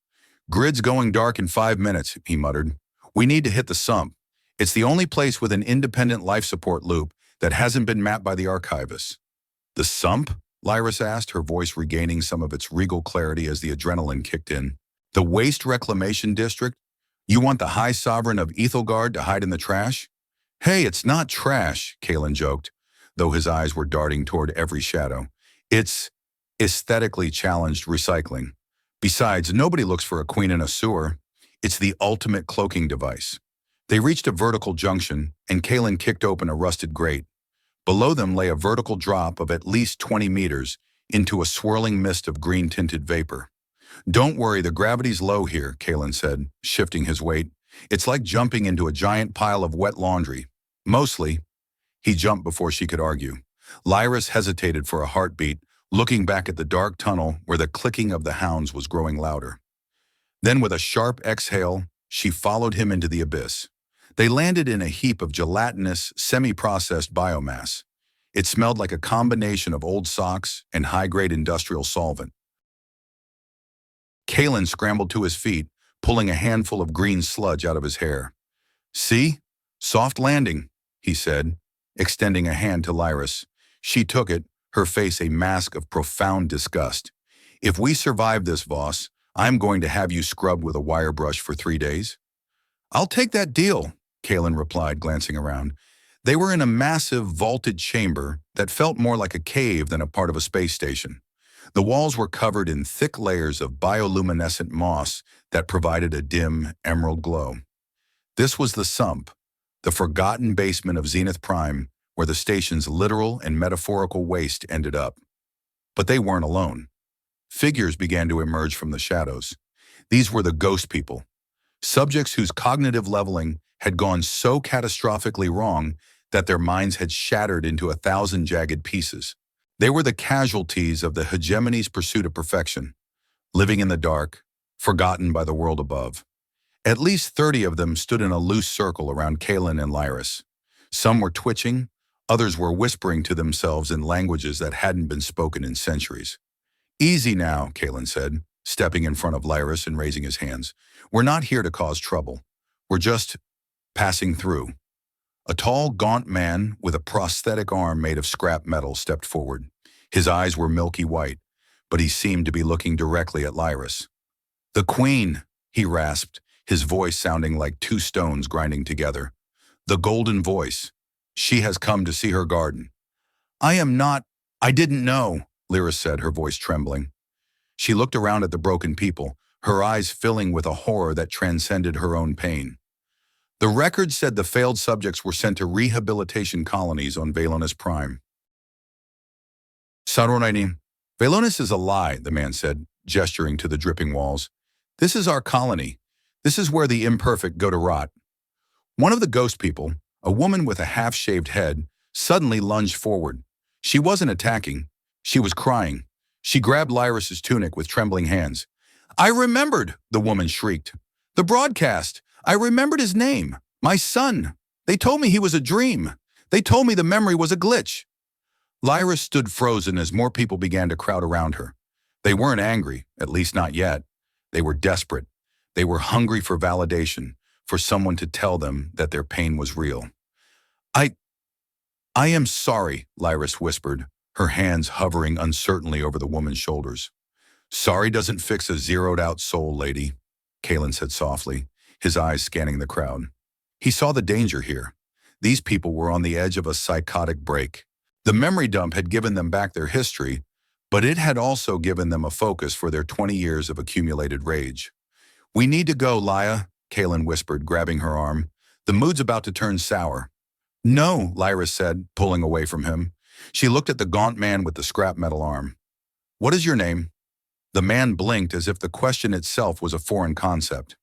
"Grid's going dark in 5 minutes, he muttered. "We need to hit the sump. It's the only place with an independent life support loop that hasn't been mapped by the archivists." "The sump?" Lyris asked, her voice regaining some of its regal clarity as the adrenaline kicked in. "The Waste Reclamation District? You want the High Sovereign of Ethelgard to hide in the trash?" "Hey, it's not trash," Kaelen joked, though his eyes were darting toward every shadow. "It's aesthetically challenged recycling. Besides, nobody looks for a queen in a sewer. It's the ultimate cloaking device." They reached a vertical junction, and Kaelen kicked open a rusted grate. Below them lay a vertical drop of at least 20 meters into a swirling mist of green-tinted vapor. "Don't worry, the gravity's low here," Kaelen said, shifting his weight. "It's like jumping into a giant pile of wet laundry. Mostly." He jumped before she could argue. Lyris hesitated for a heartbeat, looking back at the dark tunnel where the clicking of the hounds was growing louder. Then with a sharp exhale, she followed him into the abyss. They landed in a heap of gelatinous, semi-processed biomass. It smelled like a combination of old socks and high-grade industrial solvent. Kaelen scrambled to his feet, pulling a handful of green sludge out of his hair. "See? Soft landing," he said, extending a hand to Lyris. She took it, her face a mask of profound disgust. "If we survive this, Voss, I'm going to have you scrubbed with a wire brush for 3 days." "I'll take that deal," Kaelen replied, glancing around. They were in a massive, vaulted chamber that felt more like a cave than a part of a space station. The walls were covered in thick layers of bioluminescent moss that provided a dim, emerald glow. This was the sump, the forgotten basement of Zenith Prime, where the station's literal and metaphorical waste ended up. But they weren't alone. Figures began to emerge from the shadows. These were the ghost people, subjects whose cognitive leveling had gone so catastrophically wrong that their minds had shattered into 1,000 jagged pieces. They were the casualties of the hegemony's pursuit of perfection, living in the dark, forgotten by the world above. At least 30 of them stood in a loose circle around Kaelen and Lyris. Some were twitching, others were whispering to themselves in languages that hadn't been spoken in centuries. "Easy now," Kaelen said, stepping in front of Lyris and raising his hands. "We're not here to cause trouble. We're just passing through." A tall, gaunt man with a prosthetic arm made of scrap metal stepped forward. His eyes were milky white, but he seemed to be looking directly at Lyris. "The Queen," he rasped, his voice sounding like 2 stones grinding together. "The golden voice. She has come to see her garden." I didn't know," Lyris said, her voice trembling. She looked around at the broken people, her eyes filling with a horror that transcended her own pain. "The record said the failed subjects were sent to rehabilitation colonies on Velonis Prime." "Saronini, Velonis is a lie," the man said, gesturing to the dripping walls. "This is our colony. This is where the imperfect go to rot." One of the ghost people, a woman with a half-shaved head, suddenly lunged forward. She wasn't attacking. She was crying. She grabbed Lyris's tunic with trembling hands. "I remembered," the woman shrieked. "The broadcast. I remembered his name. My son. They told me he was a dream. They told me the memory was a glitch." Lyris stood frozen as more people began to crowd around her. They weren't angry, at least not yet. They were desperate. They were hungry for validation, for someone to tell them that their pain was real. I am sorry," Lyris whispered, her hands hovering uncertainly over the woman's shoulders. "Sorry doesn't fix a zeroed-out soul, lady," Kaelen said softly, his eyes scanning the crowd. He saw the danger here. These people were on the edge of a psychotic break. The memory dump had given them back their history, but it had also given them a focus for their 20 years of accumulated rage. "We need to go, Laya," Kaelen whispered, grabbing her arm. "The mood's about to turn sour." "No," Lyris said, pulling away from him. She looked at the gaunt man with the scrap metal arm. "What is your name?" The man blinked as if the question itself was a foreign concept.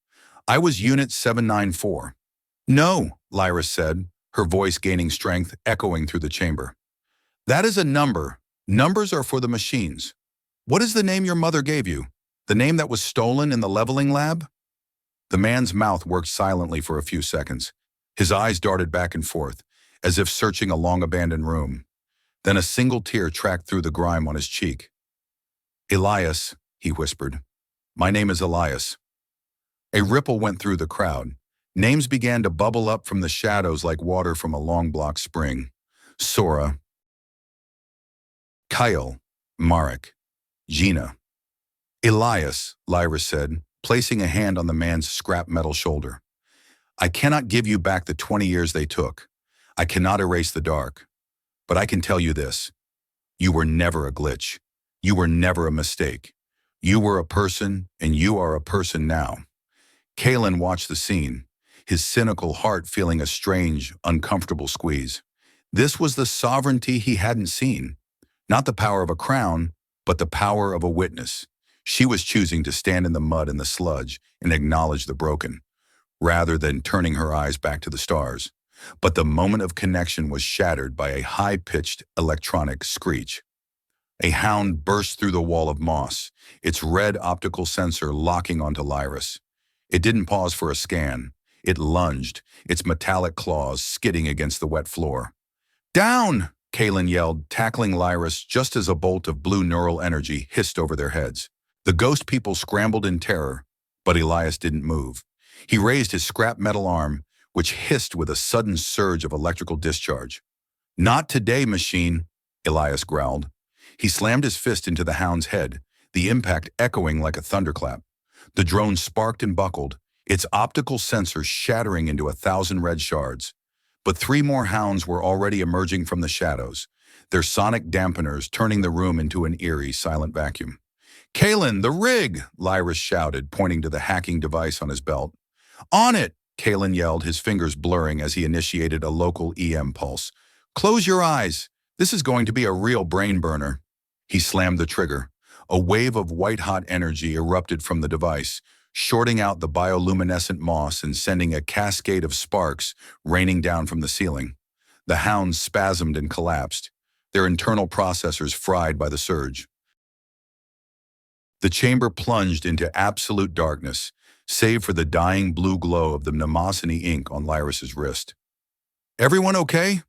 "I was Unit 794. "No," Lyris said, her voice gaining strength, echoing through the chamber. "That is a number. Numbers are for the machines. What is the name your mother gave you? The name that was stolen in the leveling lab?" The man's mouth worked silently for a few seconds. His eyes darted back and forth, as if searching a long-abandoned room. Then a single tear tracked through the grime on his cheek. "Elias," he whispered. "My name is Elias." A ripple went through the crowd. Names began to bubble up from the shadows like water from a long-block spring. Sora, Kyle, Marek, Gina. "Elias," Lyris said, placing a hand on the man's scrap metal shoulder. "I cannot give you back the 20 years they took. I cannot erase the dark. But I can tell you this. You were never a glitch. You were never a mistake. You were a person, and you are a person now." Kaelen watched the scene, his cynical heart feeling a strange, uncomfortable squeeze. This was the sovereignty he hadn't seen. Not the power of a crown, but the power of a witness. She was choosing to stand in the mud and the sludge and acknowledge the broken, rather than turning her eyes back to the stars. But the moment of connection was shattered by a high-pitched electronic screech. A hound burst through the wall of moss, its red optical sensor locking onto Lyris. It didn't pause for a scan. It lunged, its metallic claws skidding against the wet floor. "Down!" Kaelen yelled, tackling Lyris just as a bolt of blue neural energy hissed over their heads. The ghost people scrambled in terror, but Elias didn't move. He raised his scrap metal arm, which hissed with a sudden surge of electrical discharge. "Not today, machine," Elias growled. He slammed his fist into the hound's head, the impact echoing like a thunderclap. The drone sparked and buckled, its optical sensors shattering into 1,000 red shards. But 3 more hounds were already emerging from the shadows, their sonic dampeners turning the room into an eerie, silent vacuum. "Kaelen, the rig!" Lyris shouted, pointing to the hacking device on his belt. "On it!" Kaelen yelled, his fingers blurring as he initiated a local EM pulse. "Close your eyes. This is going to be a real brain burner." He slammed the trigger. A wave of white-hot energy erupted from the device, shorting out the bioluminescent moss and sending a cascade of sparks raining down from the ceiling. The hounds spasmed and collapsed, their internal processors fried by the surge. The chamber plunged into absolute darkness, save for the dying blue glow of the mnemosiny ink on Lyris's wrist. "Everyone okay?"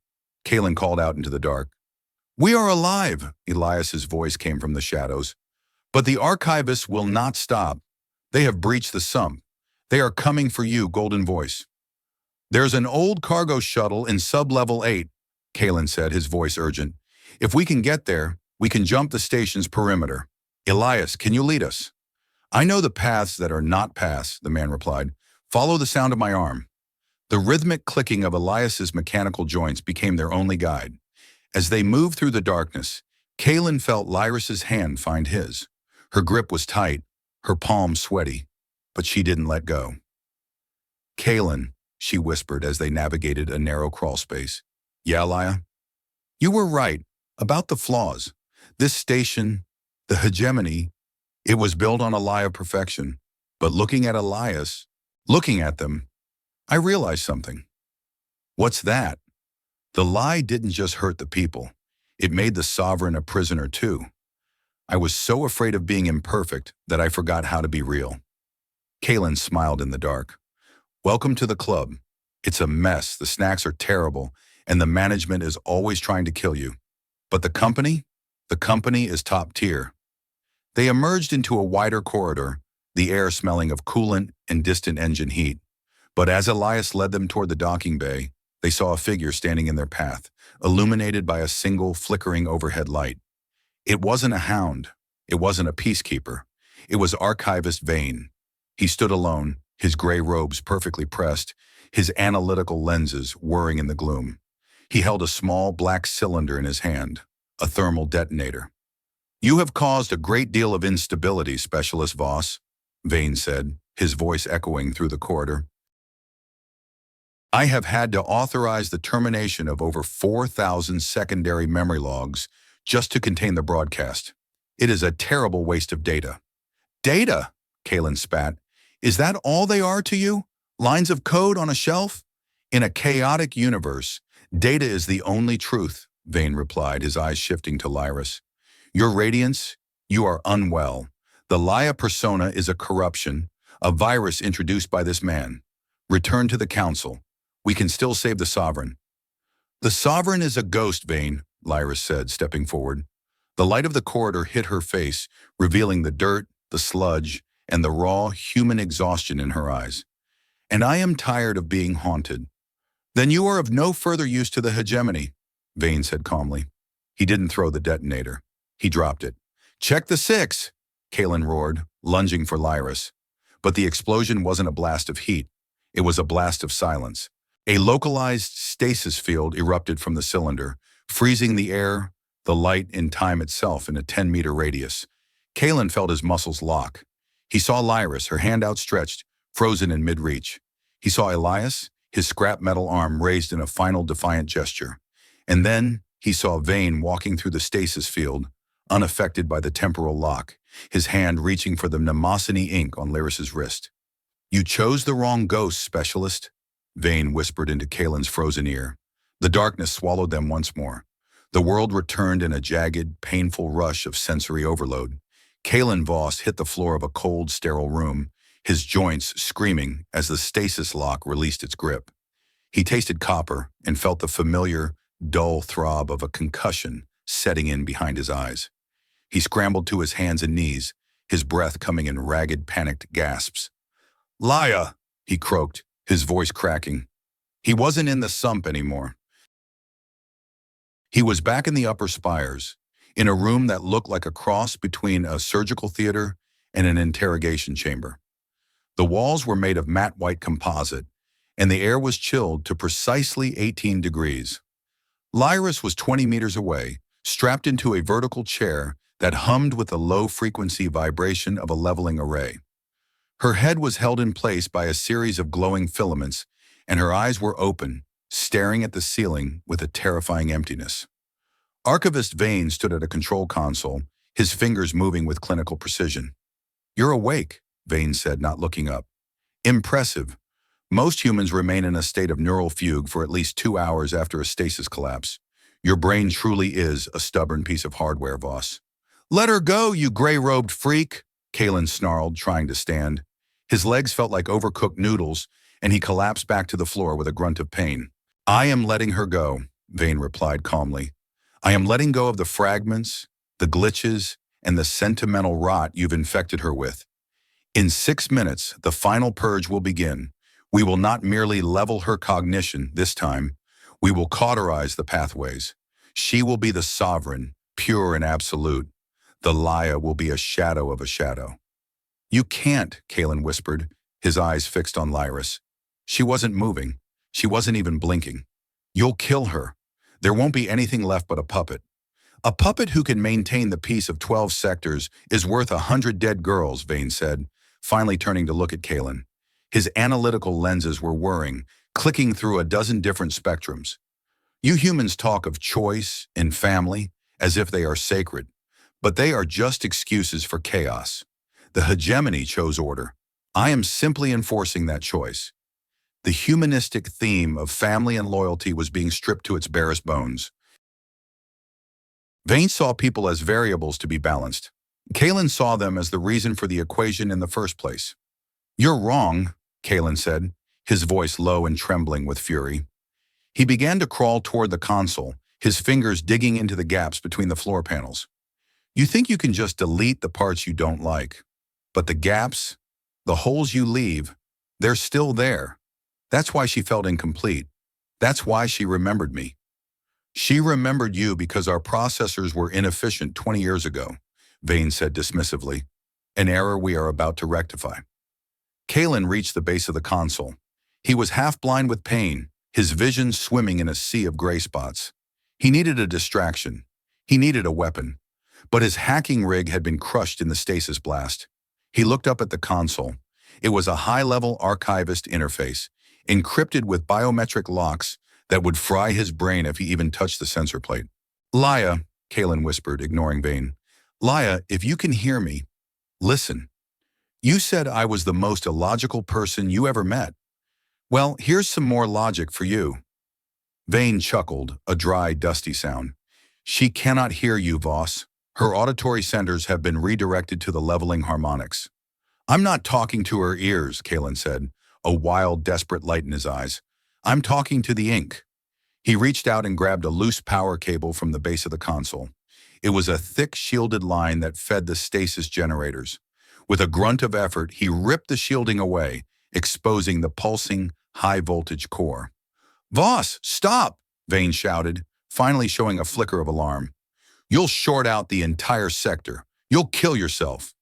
Kaelen called out into the dark. "We are alive," Elias's voice came from the shadows. "But the archivists will not stop. They have breached the sump. They are coming for you, Golden Voice." "There's an old cargo shuttle in sub-level 8, Kaelen said, his voice urgent. "If we can get there, we can jump the station's perimeter." "Elias, can you lead us?" "I know the paths that are not paths," the man replied. "Follow the sound of my arm." The rhythmic clicking of Elias's mechanical joints became their only guide. As they moved through the darkness, Kaelen felt Lyris's hand find his. Her grip was tight, her palm sweaty, but she didn't let go. "Kaelen," she whispered as they navigated a narrow crawl space. "Yeah, Laya?" "You were right, about the flaws. This station, the hegemony, it was built on a lie of perfection. But looking at Elias, looking at them, I realized something." "What's that?" "The lie didn't just hurt the people. It made the sovereign a prisoner too. I was so afraid of being imperfect that I forgot how to be real." Kaelen smiled in the dark. "Welcome to the club. It's a mess, the snacks are terrible, and the management is always trying to kill you. But the company? The company is top tier." They emerged into a wider corridor, the air smelling of coolant and distant engine heat. But as Elias led them toward the docking bay, they saw a figure standing in their path, illuminated by a single flickering overhead light. It wasn't a hound. It wasn't a peacekeeper. It was Archivist Vane. He stood alone, his gray robes perfectly pressed, his analytical lenses whirring in the gloom. He held a small black cylinder in his hand, a thermal detonator. "You have caused a great deal of instability, Specialist Voss," Vane said, his voice echoing through the corridor. "I have had to authorize the termination of over 4,000 secondary memory logs just to contain the broadcast. It is a terrible waste of data." "Data?" Kaelen spat. "Is that all they are to you? Lines of code on a shelf?" "In a chaotic universe, data is the only truth," Vane replied, his eyes shifting to Lyris. "Your radiance, you are unwell. The Laya persona is a corruption, a virus introduced by this man. Return to the council. We can still save the Sovereign." "The Sovereign is a ghost, Vane," Lyris said, stepping forward. The light of the corridor hit her face, revealing the dirt, the sludge, and the raw, human exhaustion in her eyes. "And I am tired of being haunted." "Then you are of no further use to the hegemony," Vane said calmly. He didn't throw the detonator. He dropped it. "Check the 6, Kaelen roared, lunging for Lyris. But the explosion wasn't a blast of heat. It was a blast of silence. A localized stasis field erupted from the cylinder, freezing the air, the light, and time itself in a 10-meter radius. Kaelen felt his muscles lock. He saw Lyris, her hand outstretched, frozen in mid-reach. He saw Elias, his scrap metal arm raised in a final defiant gesture. And then he saw Vane walking through the stasis field, unaffected by the temporal lock, his hand reaching for the mnemosiny ink on Lyris's wrist. "You chose the wrong ghost, Specialist," Vane whispered into Kaelen's frozen ear. The darkness swallowed them once more. The world returned in a jagged, painful rush of sensory overload. Kaelen Voss hit the floor of a cold, sterile room, his joints screaming as the stasis lock released its grip. He tasted copper and felt the familiar, dull throb of a concussion setting in behind his eyes. He scrambled to his hands and knees, his breath coming in ragged, panicked gasps. "Laya!" he croaked, his voice cracking. He wasn't in the sump anymore. He was back in the upper spires, in a room that looked like a cross between a surgical theater and an interrogation chamber. The walls were made of matte white composite, and the air was chilled to precisely 18 degrees. Lyris was 20 meters away, strapped into a vertical chair that hummed with the low-frequency vibration of a leveling array. Her head was held in place by a series of glowing filaments, and her eyes were open, staring at the ceiling with a terrifying emptiness. Archivist Vane stood at a control console, his fingers moving with clinical precision. "You're awake," Vane said, not looking up. "Impressive. Most humans remain in a state of neural fugue for at least 2 hours after a stasis collapse. Your brain truly is a stubborn piece of hardware, Voss." "Let her go, you gray-robed freak," Kaelen snarled, trying to stand. His legs felt like overcooked noodles, and he collapsed back to the floor with a grunt of pain. "I am letting her go," Vane replied calmly. "I am letting go of the fragments, the glitches, and the sentimental rot you've infected her with. In 6 minutes, the final purge will begin. We will not merely level her cognition this time. We will cauterize the pathways. She will be the sovereign, pure and absolute. The Laya will be a shadow of a shadow." "You can't," Kaelen whispered, his eyes fixed on Lyris. She wasn't moving. She wasn't even blinking. "You'll kill her. There won't be anything left but a puppet. A puppet who can maintain the peace of 12 sectors is worth 100 dead girls," Vane said, finally turning to look at Kaelen. His analytical lenses were whirring, clicking through a dozen different spectrums. "You humans talk of choice and family as if they are sacred, but they are just excuses for chaos. The hegemony chose order. I am simply enforcing that choice." The humanistic theme of family and loyalty was being stripped to its barest bones. Vane saw people as variables to be balanced. Kaelen saw them as the reason for the equation in the first place. "You're wrong," Kaelen said, his voice low and trembling with fury. He began to crawl toward the console, his fingers digging into the gaps between the floor panels. "You think you can just delete the parts you don't like. But the gaps, the holes you leave, they're still there. That's why she felt incomplete. That's why she remembered me. She remembered you because our processors were inefficient 20 years ago," Vane said dismissively. "An error we are about to rectify." Kaelen reached the base of the console. He was half blind with pain, his vision swimming in a sea of gray spots. He needed a distraction. He needed a weapon. But his hacking rig had been crushed in the stasis blast. He looked up at the console. It was a high-level archivist interface, encrypted with biometric locks that would fry his brain if he even touched the sensor plate. "Laya," Kaelen whispered, ignoring Vane. "Laya, if you can hear me, listen. You said I was the most illogical person you ever met. Well, here's some more logic for you." Vane chuckled, a dry, dusty sound. "She cannot hear you, Voss. Her auditory centers have been redirected to the leveling harmonics." "I'm not talking to her ears," Kaelen said, a wild, desperate light in his eyes. "I'm talking to the ink." He reached out and grabbed a loose power cable from the base of the console. It was a thick, shielded line that fed the stasis generators. With a grunt of effort, he ripped the shielding away, exposing the pulsing, high-voltage core. "Voss, stop!" Vane shouted, finally showing a flicker of alarm. "You'll short out the entire sector. You'll kill yourself."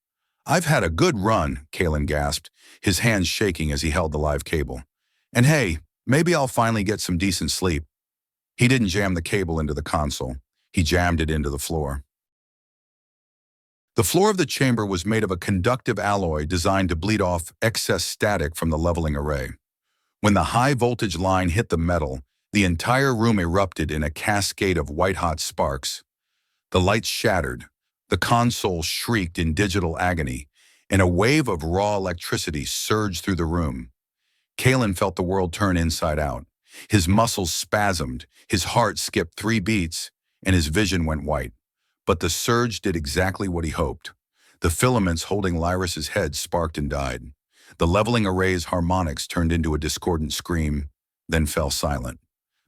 "I've had a good run," Kaelen gasped, his hands shaking as he held the live cable. "And hey, maybe I'll finally get some decent sleep." He didn't jam the cable into the console. He jammed it into the floor. The floor of the chamber was made of a conductive alloy designed to bleed off excess static from the leveling array. When the high-voltage line hit the metal, the entire room erupted in a cascade of white-hot sparks. The lights shattered. The console shrieked in digital agony, and a wave of raw electricity surged through the room. Kaelen felt the world turn inside out. His muscles spasmed, his heart skipped 3 beats, and his vision went white. But the surge did exactly what he hoped. The filaments holding Lyris's head sparked and died. The leveling array's harmonics turned into a discordant scream, then fell silent.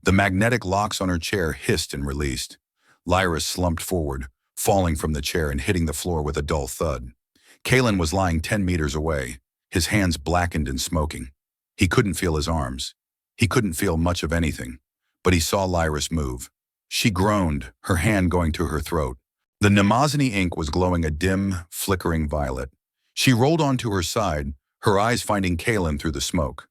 The magnetic locks on her chair hissed and released. Lyra slumped forward, falling from the chair and hitting the floor with a dull thud. Kaelen was lying 10 meters away, his hands blackened and smoking. He couldn't feel his arms. He couldn't feel much of anything, but he saw Lyris move. She groaned, her hand going to her throat. The Nemazini ink was glowing a dim, flickering violet. She rolled onto her side, her eyes finding Kaelen through the smoke.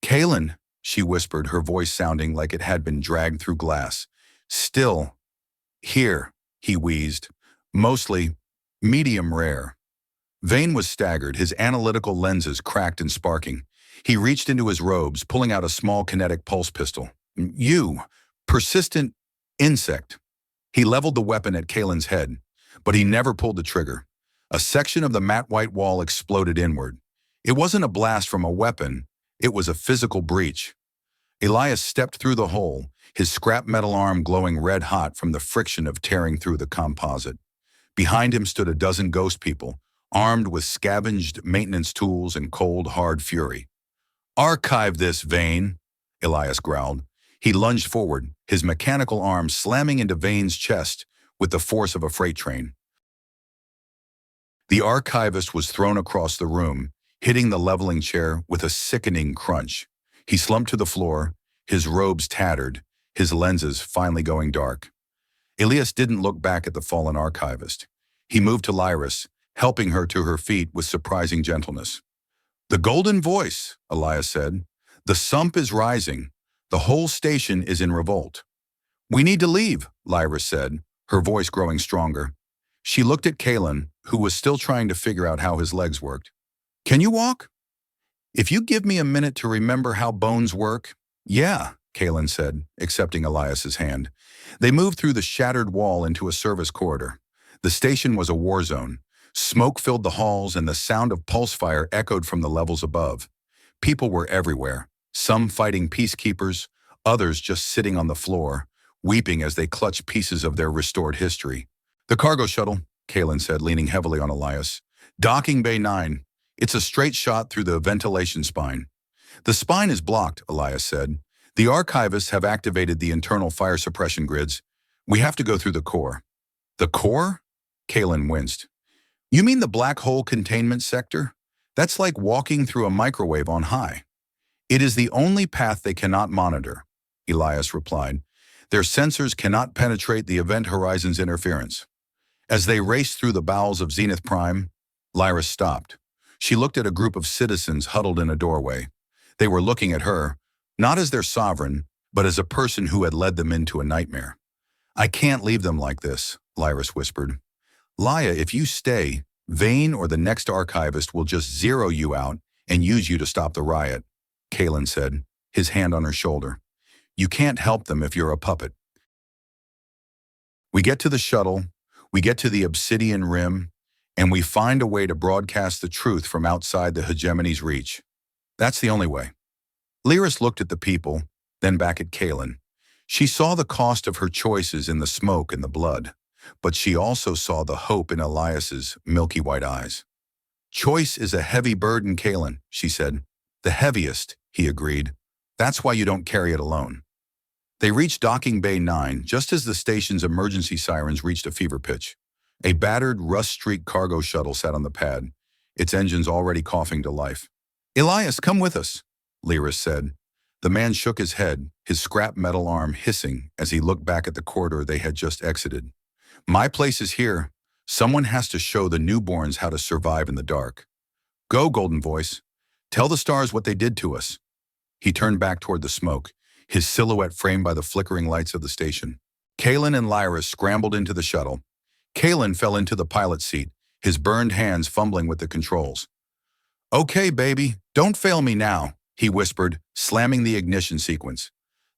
"Kaelen," she whispered, her voice sounding like it had been dragged through glass. "Still. Here," he wheezed. "Mostly medium rare." Vane was staggered, his analytical lenses cracked and sparking. He reached into his robes, pulling out a small kinetic pulse pistol. "You, persistent insect." He leveled the weapon at Kaelen's head, but he never pulled the trigger. A section of the matte white wall exploded inward. It wasn't a blast from a weapon, it was a physical breach. Elias stepped through the hole, his scrap metal arm glowing red-hot from the friction of tearing through the composite. Behind him stood a dozen ghost people, armed with scavenged maintenance tools and cold, hard fury. "Archive this, Vane," Elias growled. He lunged forward, his mechanical arm slamming into Vane's chest with the force of a freight train. The archivist was thrown across the room, hitting the leveling chair with a sickening crunch. He slumped to the floor, his robes tattered, his lenses finally going dark. Elias didn't look back at the fallen archivist. He moved to Lyris, helping her to her feet with surprising gentleness. "The golden voice," Elias said. "The sump is rising. The whole station is in revolt." "We need to leave," Lyris said, her voice growing stronger. She looked at Kaelen, who was still trying to figure out how his legs worked. "Can you walk?" "If you give me a minute to remember how bones work." "Yeah," Kaelen said, accepting Elias's hand. They moved through the shattered wall into a service corridor. The station was a war zone. Smoke filled the halls and the sound of pulse fire echoed from the levels above. People were everywhere, some fighting peacekeepers, others just sitting on the floor, weeping as they clutched pieces of their restored history. "The cargo shuttle," Kaelen said, leaning heavily on Elias. "Docking Bay 9. It's a straight shot through the ventilation spine." "The spine is blocked," Elias said. "The archivists have activated the internal fire suppression grids. We have to go through the core." "The core?" Kaelen winced. "You mean the black hole containment sector? That's like walking through a microwave on high." "It is the only path they cannot monitor," Elias replied. "Their sensors cannot penetrate the event horizon's interference." As they raced through the bowels of Zenith Prime, Lyra stopped. She looked at a group of citizens huddled in a doorway. They were looking at her, not as their sovereign, but as a person who had led them into a nightmare. "I can't leave them like this," Lyris whispered. "Laya, if you stay, Vane or the next archivist will just zero you out and use you to stop the riot," Kaelen said, his hand on her shoulder. "You can't help them if you're a puppet." We get to the shuttle, we get to the obsidian rim, and we find a way to broadcast the truth from outside the hegemony's reach. That's the only way. Lyris looked at the people, then back at Kaelen. She saw the cost of her choices in the smoke and the blood, but she also saw the hope in Elias's milky white eyes. "Choice is a heavy burden, Kaelen," she said. "The heaviest," he agreed. "That's why you don't carry it alone." They reached Docking Bay 9 just as the station's emergency sirens reached a fever pitch. A battered, rust-streaked cargo shuttle sat on the pad, its engines already coughing to life. "Elias, come with us," Lyris said. The man shook his head, his scrap metal arm hissing as he looked back at the corridor they had just exited. "My place is here. Someone has to show the newborns how to survive in the dark. Go, Golden Voice. Tell the stars what they did to us." He turned back toward the smoke, his silhouette framed by the flickering lights of the station. Kaelen and Lyris scrambled into the shuttle. Kaelen fell into the pilot's seat, his burned hands fumbling with the controls. "Okay, baby, don't fail me now," he whispered, slamming the ignition sequence.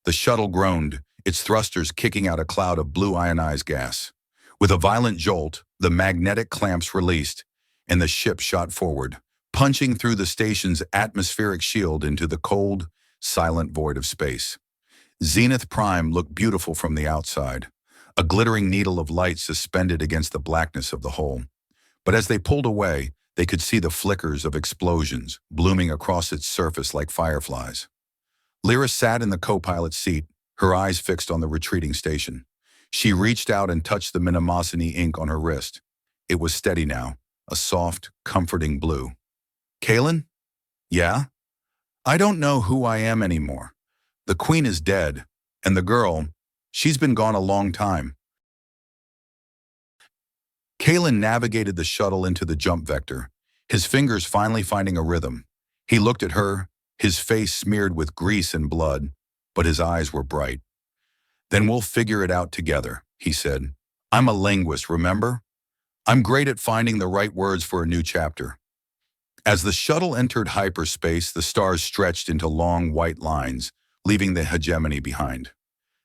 The shuttle groaned, its thrusters kicking out a cloud of blue ionized gas. With a violent jolt, the magnetic clamps released, and the ship shot forward, punching through the station's atmospheric shield into the cold, silent void of space. Zenith Prime looked beautiful from the outside, a glittering needle of light suspended against the blackness of the hull. But as they pulled away, They could see the flickers of explosions blooming across its surface like fireflies. Lyra sat in the co-pilot's seat, her eyes fixed on the retreating station. She reached out and touched the Minamosini ink on her wrist. It was steady now, a soft, comforting blue. Kaelen? Yeah? I don't know who I am anymore. The queen is dead, and the girl, she's been gone a long time. Kaelen navigated the shuttle into the jump vector, his fingers finally finding a rhythm. He looked at her, his face smeared with grease and blood, but his eyes were bright. Then we'll figure it out together, he said. I'm a linguist, remember? I'm great at finding the right words for a new chapter. As the shuttle entered hyperspace, the stars stretched into long white lines, leaving the hegemony behind.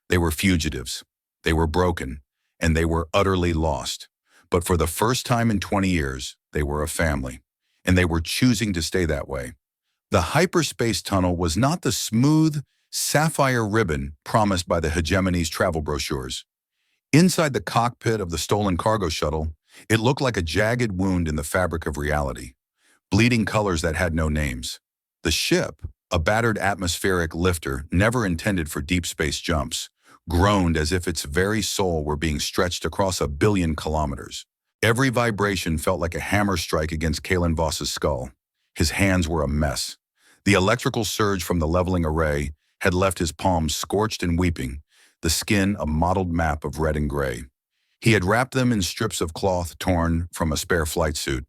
They were fugitives, they were broken, and they were utterly lost. But for the first time in 20 years, they were a family, and they were choosing to stay that way. The hyperspace tunnel was not the smooth, sapphire ribbon promised by the hegemony's travel brochures. Inside the cockpit of the stolen cargo shuttle, it looked like a jagged wound in the fabric of reality, bleeding colors that had no names. The ship, a battered atmospheric lifter never intended for deep space jumps, groaned as if its very soul were being stretched across 1 billion kilometers. Every vibration felt like a hammer strike against Kaelen Voss's skull. His hands were a mess. The electrical surge from the leveling array had left his palms scorched and weeping, the skin a mottled map of red and gray. He had wrapped them in strips of cloth torn from a spare flight suit.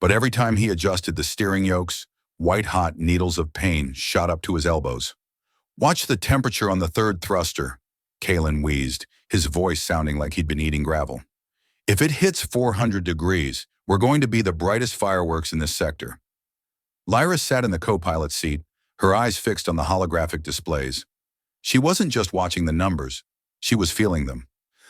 But every time he adjusted the steering yokes, white-hot needles of pain shot up to his elbows. Watch the temperature on the third thruster, Kaelen wheezed, his voice sounding like he'd been eating gravel. If it hits 400 degrees, we're going to be the brightest fireworks in this sector. Lyra sat in the co-pilot's seat, her eyes fixed on the holographic displays. She wasn't just watching the numbers, she was feeling them.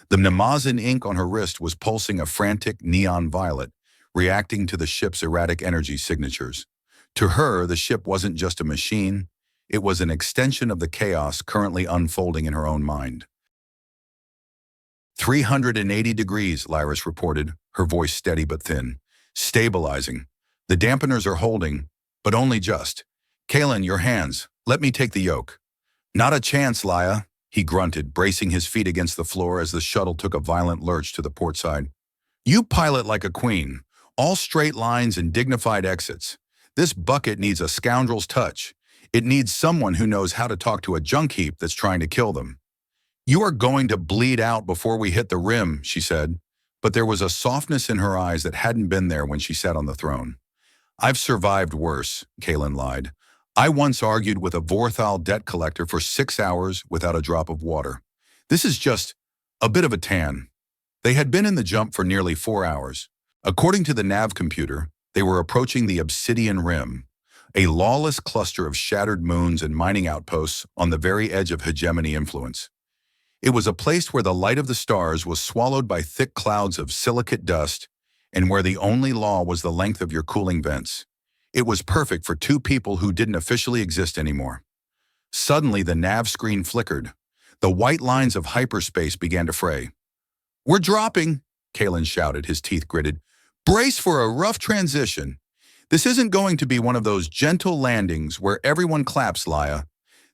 The Mnemosyne ink on her wrist was pulsing a frantic neon violet, reacting to the ship's erratic energy signatures. To her, the ship wasn't just a machine, it was an extension of the chaos currently unfolding in her own mind. 380 degrees, Lyris reported, her voice steady but thin. Stabilizing. The dampeners are holding, but only just. Kaelen, your hands. Let me take the yoke. Not a chance, Laya, he grunted, bracing his feet against the floor as the shuttle took a violent lurch to the port side. You pilot like a queen. All straight lines and dignified exits. This bucket needs a scoundrel's touch. It needs someone who knows how to talk to a junk heap that's trying to kill them. You are going to bleed out before we hit the rim, she said, but there was a softness in her eyes that hadn't been there when she sat on the throne. I've survived worse, Kaelen lied. I once argued with a Vorthal debt collector for 6 hours without a drop of water. This is just a bit of a tan. They had been in the jump for nearly 4 hours. According to the nav computer, they were approaching the Obsidian Rim, a lawless cluster of shattered moons and mining outposts on the very edge of hegemony influence. It was a place where the light of the stars was swallowed by thick clouds of silicate dust and where the only law was the length of your cooling vents. It was perfect for 2 people who didn't officially exist anymore. Suddenly, the nav screen flickered. The white lines of hyperspace began to fray. We're dropping, Kaelen shouted, his teeth gritted. Brace for a rough transition. This isn't going to be one of those gentle landings where everyone claps, Laya.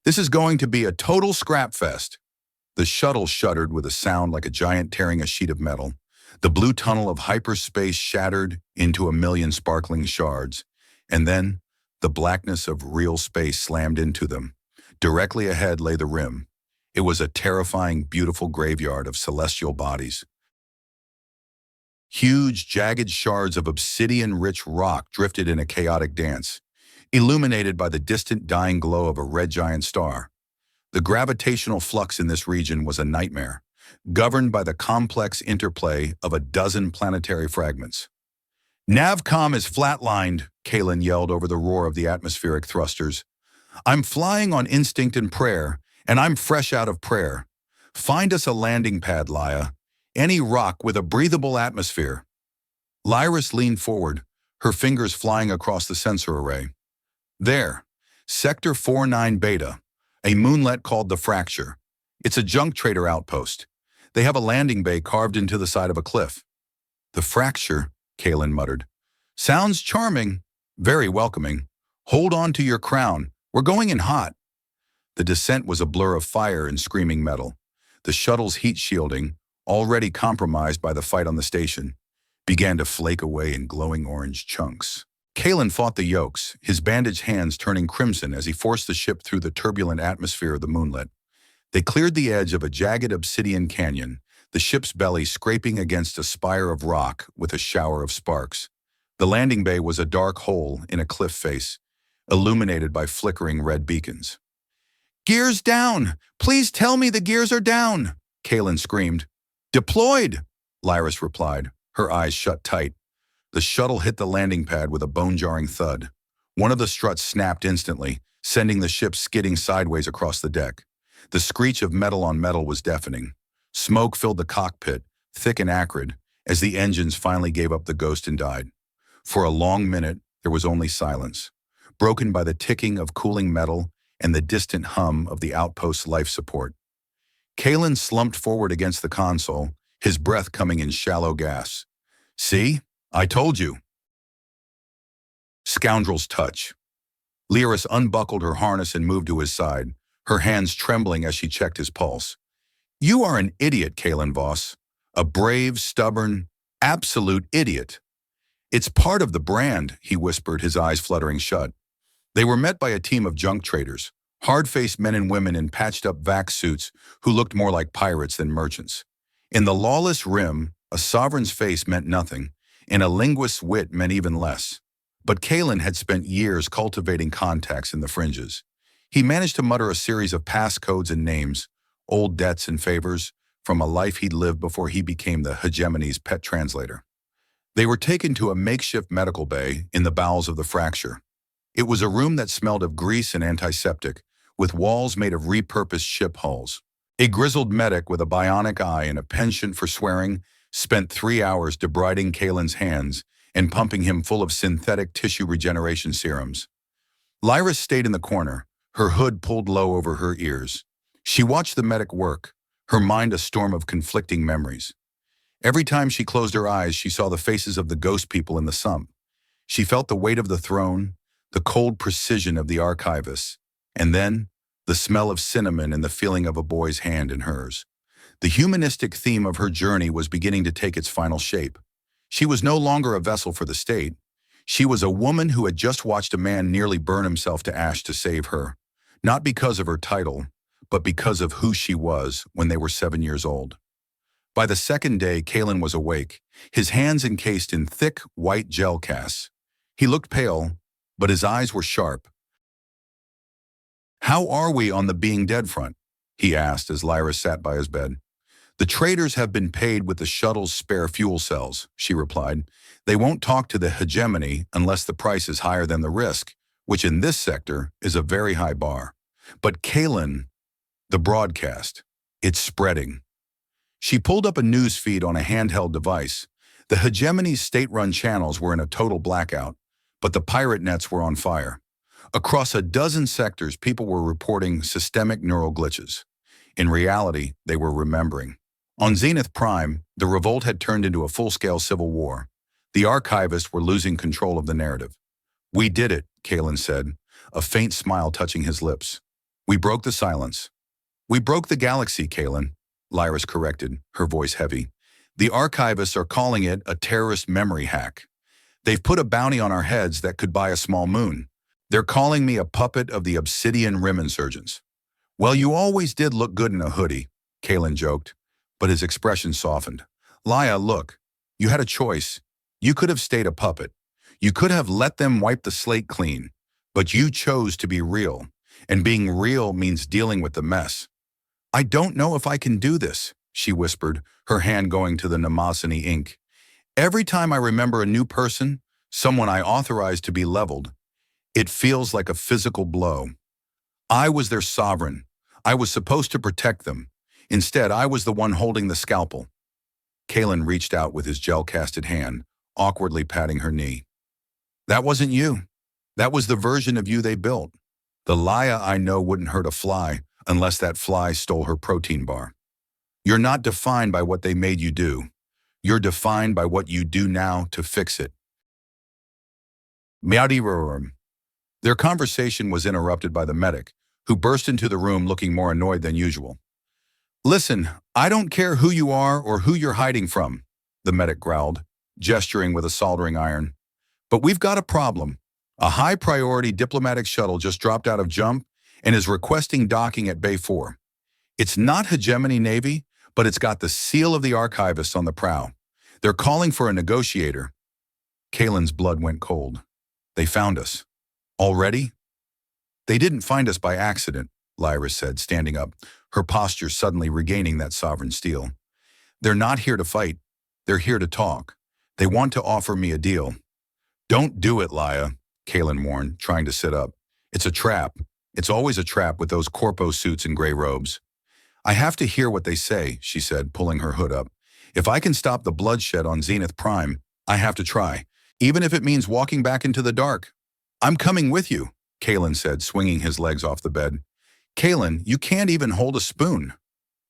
This is going to be a total scrap fest. The shuttle shuddered with a sound like a giant tearing a sheet of metal. The blue tunnel of hyperspace shattered into 1 million sparkling shards. And then, the blackness of real space slammed into them. Directly ahead lay the rim. It was a terrifying, beautiful graveyard of celestial bodies. Huge, jagged shards of obsidian-rich rock drifted in a chaotic dance, illuminated by the distant dying glow of a red giant star. The gravitational flux in this region was a nightmare, governed by the complex interplay of a dozen planetary fragments. Navcom is flatlined, Kaelen yelled over the roar of the atmospheric thrusters. I'm flying on instinct and prayer, and I'm fresh out of prayer. Find us a landing pad, Laya. Any rock with a breathable atmosphere. Lyris leaned forward, her fingers flying across the sensor array. There, Sector 49 Beta, a moonlet called the Fracture. It's a junk trader outpost. They have a landing bay carved into the side of a cliff. The Fracture, Kaelen muttered. Sounds charming. Very welcoming. Hold on to your crown. We're going in hot. The descent was a blur of fire and screaming metal. The shuttle's heat shielding, already compromised by the fight on the station, began to flake away in glowing orange chunks. Kaelen fought the yokes, his bandaged hands turning crimson as he forced the ship through the turbulent atmosphere of the moonlit. They cleared the edge of a jagged obsidian canyon, the ship's belly scraping against a spire of rock with a shower of sparks. The landing bay was a dark hole in a cliff face, illuminated by flickering red beacons. "Gears down! Please tell me the gears are down!" Kaelen screamed. "Deployed!" Lyris replied, her eyes shut tight. The shuttle hit the landing pad with a bone-jarring thud. One of the struts snapped instantly, sending the ship skidding sideways across the deck. The screech of metal on metal was deafening. Smoke filled the cockpit, thick and acrid, as the engines finally gave up the ghost and died. For a long minute, there was only silence, broken by the ticking of cooling metal and the distant hum of the outpost's life support. Kaelen slumped forward against the console, his breath coming in shallow gasps. "See? I told you." Scoundrel's touch. Lyris unbuckled her harness and moved to his side, her hands trembling as she checked his pulse. "You are an idiot, Kaelen Voss. A brave, stubborn, absolute idiot." "It's part of the brand," he whispered, his eyes fluttering shut. They were met by a team of junk traders, hard-faced men and women in patched-up vac suits who looked more like pirates than merchants. In the lawless rim, a sovereign's face meant nothing, and a linguist's wit meant even less. But Kaelen had spent years cultivating contacts in the fringes. He managed to mutter a series of passcodes and names, old debts and favors, from a life he'd lived before he became the hegemony's pet translator. They were taken to a makeshift medical bay in the bowels of the fracture. It was a room that smelled of grease and antiseptic, with walls made of repurposed ship hulls. A grizzled medic with a bionic eye and a penchant for swearing spent 3 hours debriding Kaelen's hands and pumping him full of synthetic tissue regeneration serums. Lyris stayed in the corner, her hood pulled low over her ears. She watched the medic work, her mind a storm of conflicting memories. Every time she closed her eyes, she saw the faces of the ghost people in the sump. She felt the weight of the throne, the cold precision of the archivists, and then the smell of cinnamon and the feeling of a boy's hand in hers. The humanistic theme of her journey was beginning to take its final shape. She was no longer a vessel for the state. She was a woman who had just watched a man nearly burn himself to ash to save her, not because of her title, but because of who she was when they were 7 years old. By the second day, Kaelen was awake, his hands encased in thick, white gel casts. He looked pale, but his eyes were sharp. "How are we on the being dead front?" he asked as Lyris sat by his bed. "The traders have been paid with the shuttle's spare fuel cells," she replied. "They won't talk to the hegemony unless the price is higher than the risk, which in this sector is a very high bar. But Kaelen, the broadcast, it's spreading." She pulled up a news feed on a handheld device. The hegemony's state-run channels were in a total blackout, but the pirate nets were on fire. Across a dozen sectors, people were reporting systemic neural glitches. In reality, they were remembering. On Zenith Prime, the revolt had turned into a full-scale civil war. The archivists were losing control of the narrative. "We did it," Kaelen said, a faint smile touching his lips. "We broke the silence." "We broke the galaxy, Kaelen," Lyris corrected, her voice heavy. "The archivists are calling it a terrorist memory hack. They've put a bounty on our heads that could buy a small moon. They're calling me a puppet of the Obsidian Rim insurgents." "Well, you always did look good in a hoodie," Kaelen joked, but his expression softened. "Laya, look, you had a choice. You could have stayed a puppet. You could have let them wipe the slate clean, but you chose to be real, and being real means dealing with the mess." "I don't know if I can do this," she whispered, her hand going to the Mnemosyne ink. "Every time I remember a new person, someone I authorized to be leveled, it feels like a physical blow. I was their sovereign. I was supposed to protect them. Instead, I was the one holding the scalpel." Kaelen reached out with his gel-casted hand, awkwardly patting her knee. "That wasn't you. That was the version of you they built. The Laya I know wouldn't hurt a fly unless that fly stole her protein bar. You're not defined by what they made you do. You're defined by what you do now to fix it." Meowdirorum. Their conversation was interrupted by the medic, who burst into the room looking more annoyed than usual. Listen, I don't care who you are or who you're hiding from, the medic growled, gesturing with a soldering iron. But we've got a problem. A high-priority diplomatic shuttle just dropped out of jump and is requesting docking at Bay 4. It's not Hegemony Navy, but it's got the seal of the archivist on the prow. They're calling for a negotiator. Kaelen's blood went cold. They found us. Already? They didn't find us by accident, Lyra said, standing up, her posture suddenly regaining that sovereign steel. They're not here to fight. They're here to talk. They want to offer me a deal. Don't do it, Lyra, Kaelen warned, trying to sit up. It's a trap. It's always a trap with those corpo suits and gray robes. I have to hear what they say, she said, pulling her hood up. If I can stop the bloodshed on Zenith Prime, I have to try, even if it means walking back into the dark. I'm coming with you, Kaelen said, swinging his legs off the bed. Kaelen, you can't even hold a spoon.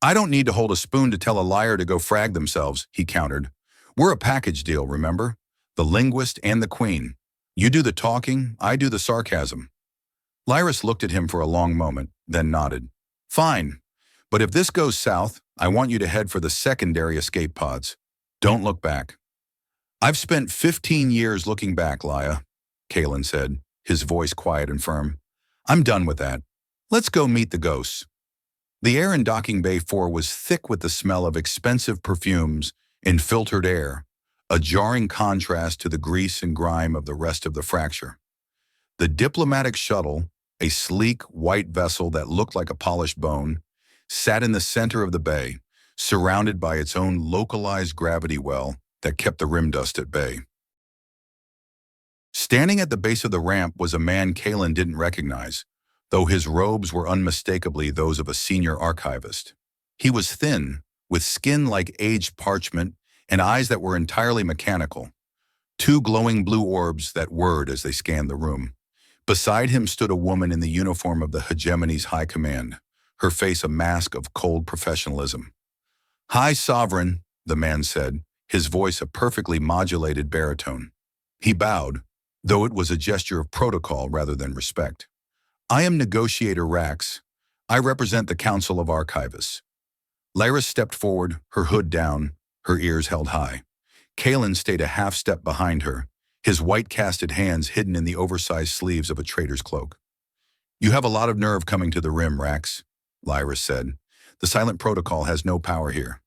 I don't need to hold a spoon to tell a liar to go frag themselves, he countered. We're a package deal, remember? The linguist and the queen. You do the talking, I do the sarcasm. Lyris looked at him for a long moment, then nodded. Fine. But if this goes south, I want you to head for the secondary escape pods. Don't look back. I've spent 15 years looking back, Lyra, Kaelen said, his voice quiet and firm. I'm done with that. Let's go meet the ghosts. The air in Docking Bay 4 was thick with the smell of expensive perfumes and filtered air, a jarring contrast to the grease and grime of the rest of the fracture. The diplomatic shuttle, a sleek, white vessel that looked like a polished bone, sat in the center of the bay, surrounded by its own localized gravity well that kept the rim dust at bay. Standing at the base of the ramp was a man Kaelen didn't recognize, though his robes were unmistakably those of a senior archivist. He was thin, with skin like aged parchment and eyes that were entirely mechanical, two glowing blue orbs that whirred as they scanned the room. Beside him stood a woman in the uniform of the Hegemony's high command, her face a mask of cold professionalism. High Sovereign, the man said, his voice a perfectly modulated baritone. He bowed, though it was a gesture of protocol rather than respect. I am Negotiator Rax. I represent the Council of Archivists. Lyra stepped forward, her hood down, her ears held high. Kaelen stayed a half step behind her, his white-casted hands hidden in the oversized sleeves of a trader's cloak. You have a lot of nerve coming to the rim, Rax, Lyra said. The silent protocol has no power here.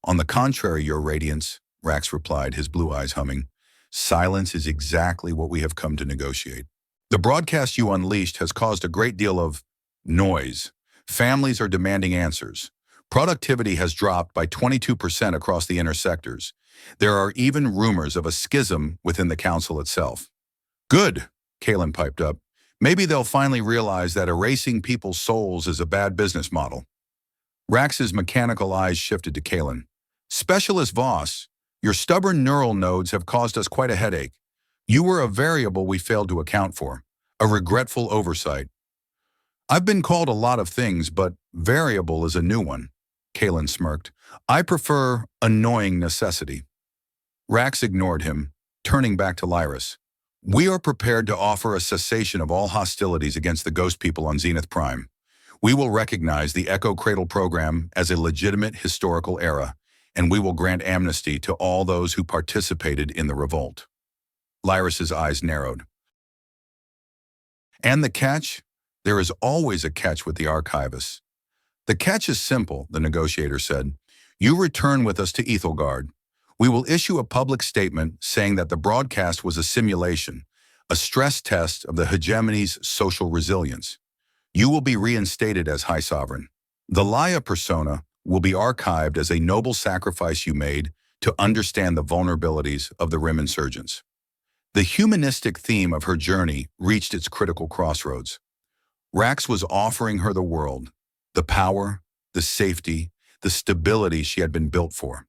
On the contrary, Your Radiance, Rax replied, his blue eyes humming. Silence is exactly what we have come to negotiate. The broadcast you unleashed has caused a great deal of noise. Families are demanding answers. Productivity has dropped by 22% across the inner sectors. There are even rumors of a schism within the council itself. Good, Kaelen piped up. Maybe they'll finally realize that erasing people's souls is a bad business model. Rax's mechanical eyes shifted to Kaelen. Specialist Voss, your stubborn neural nodes have caused us quite a headache. You were a variable we failed to account for, a regretful oversight. I've been called a lot of things, but variable is a new one, Kaelen smirked. I prefer annoying necessity. Rax ignored him, turning back to Lyris. We are prepared to offer a cessation of all hostilities against the ghost people on Zenith Prime. We will recognize the Echo Cradle program as a legitimate historical era, and we will grant amnesty to all those who participated in the revolt. Lyris's eyes narrowed. And the catch? There is always a catch with the archivists. The catch is simple, the negotiator said. You return with us to Ethelgard. We will issue a public statement saying that the broadcast was a simulation, a stress test of the Hegemony's social resilience. You will be reinstated as High Sovereign. The Laya persona will be archived as a noble sacrifice you made to understand the vulnerabilities of the Rim insurgents. The humanistic theme of her journey reached its critical crossroads. Rax was offering her the world, the power, the safety, the stability she had been built for.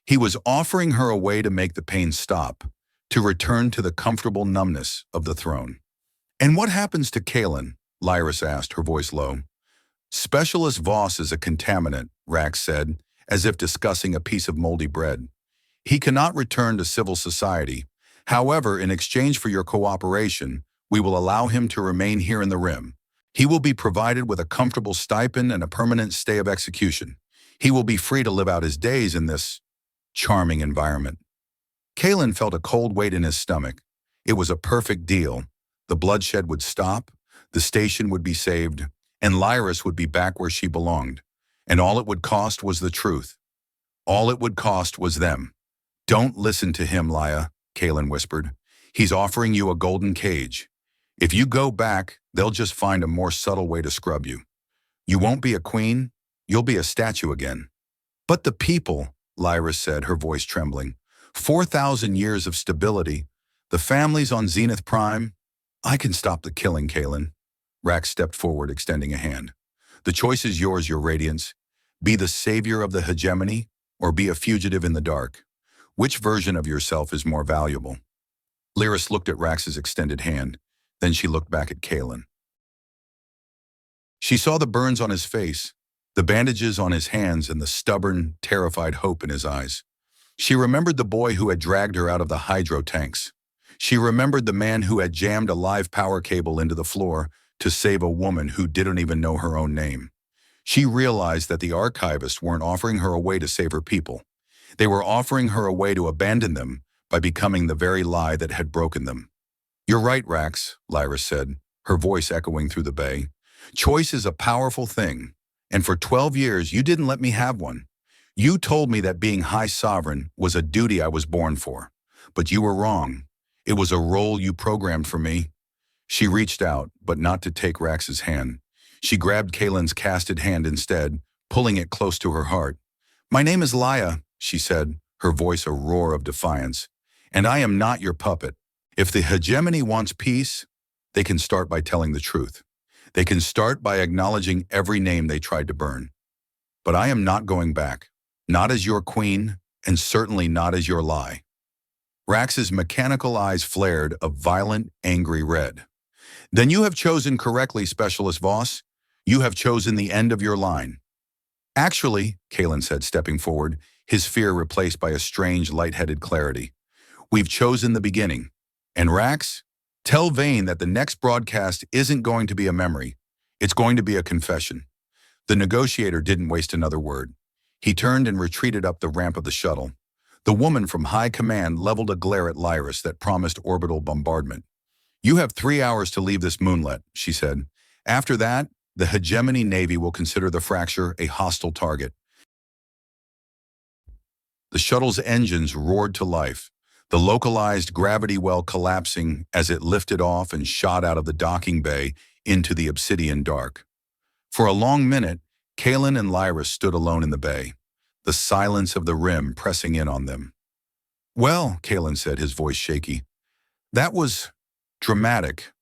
He was offering her a way to make the pain stop, to return to the comfortable numbness of the throne. And what happens to Kaelen? Lyris asked, her voice low. Specialist Voss is a contaminant, Rax said, as if discussing a piece of moldy bread. He cannot return to civil society. However, in exchange for your cooperation, we will allow him to remain here in the Rim. He will be provided with a comfortable stipend and a permanent stay of execution. He will be free to live out his days in this charming environment. Kaelen felt a cold weight in his stomach. It was a perfect deal. The bloodshed would stop, the station would be saved, and Lyris would be back where she belonged. And all it would cost was the truth. All it would cost was them. Don't listen to him, Laya, Kaelen whispered. He's offering you a golden cage. If you go back, they'll just find a more subtle way to scrub you. You won't be a queen, you'll be a statue again. But the people, Lyris said, her voice trembling. 4,000 years of stability. The families on Zenith Prime. I can stop the killing, Kaelen. Rax stepped forward, extending a hand. The choice is yours, Your Radiance. Be the savior of the hegemony, or be a fugitive in the dark. Which version of yourself is more valuable? Lyris looked at Rax's extended hand. Then she looked back at Kaelen. She saw the burns on his face, the bandages on his hands, and the stubborn, terrified hope in his eyes. She remembered the boy who had dragged her out of the hydro tanks. She remembered the man who had jammed a live power cable into the floor to save a woman who didn't even know her own name. She realized that the archivists weren't offering her a way to save her people. They were offering her a way to abandon them by becoming the very lie that had broken them. You're right, Rax, Lyris said, her voice echoing through the bay. Choice is a powerful thing, and for 12 years you didn't let me have one. You told me that being High Sovereign was a duty I was born for, but you were wrong. It was a role you programmed for me. She reached out, but not to take Rax's hand. She grabbed Kaelen's casted hand instead, pulling it close to her heart. My name is Laya, she said, her voice a roar of defiance, and I am not your puppet. If the hegemony wants peace, they can start by telling the truth. They can start by acknowledging every name they tried to burn. But I am not going back, not as your queen, and certainly not as your lie. Rax's mechanical eyes flared a violent, angry red. Then you have chosen correctly, Specialist Voss. You have chosen the end of your line. Actually, Kaelen said, stepping forward, his fear replaced by a strange, light-headed clarity. We've chosen the beginning. And Rax, tell Vane that the next broadcast isn't going to be a memory. It's going to be a confession. The negotiator didn't waste another word. He turned and retreated up the ramp of the shuttle. The woman from High Command leveled a glare at Lyris that promised orbital bombardment. You have 3 hours to leave this moonlet, she said. After that, the hegemony Navy will consider the fracture a hostile target. The shuttle's engines roared to life, the localized gravity well collapsing as it lifted off and shot out of the docking bay into the obsidian dark. For a long minute, Kaelen and Lyris stood alone in the bay, the silence of the Rim pressing in on them. Well, Kaelen said, his voice shaky, that was dramatic.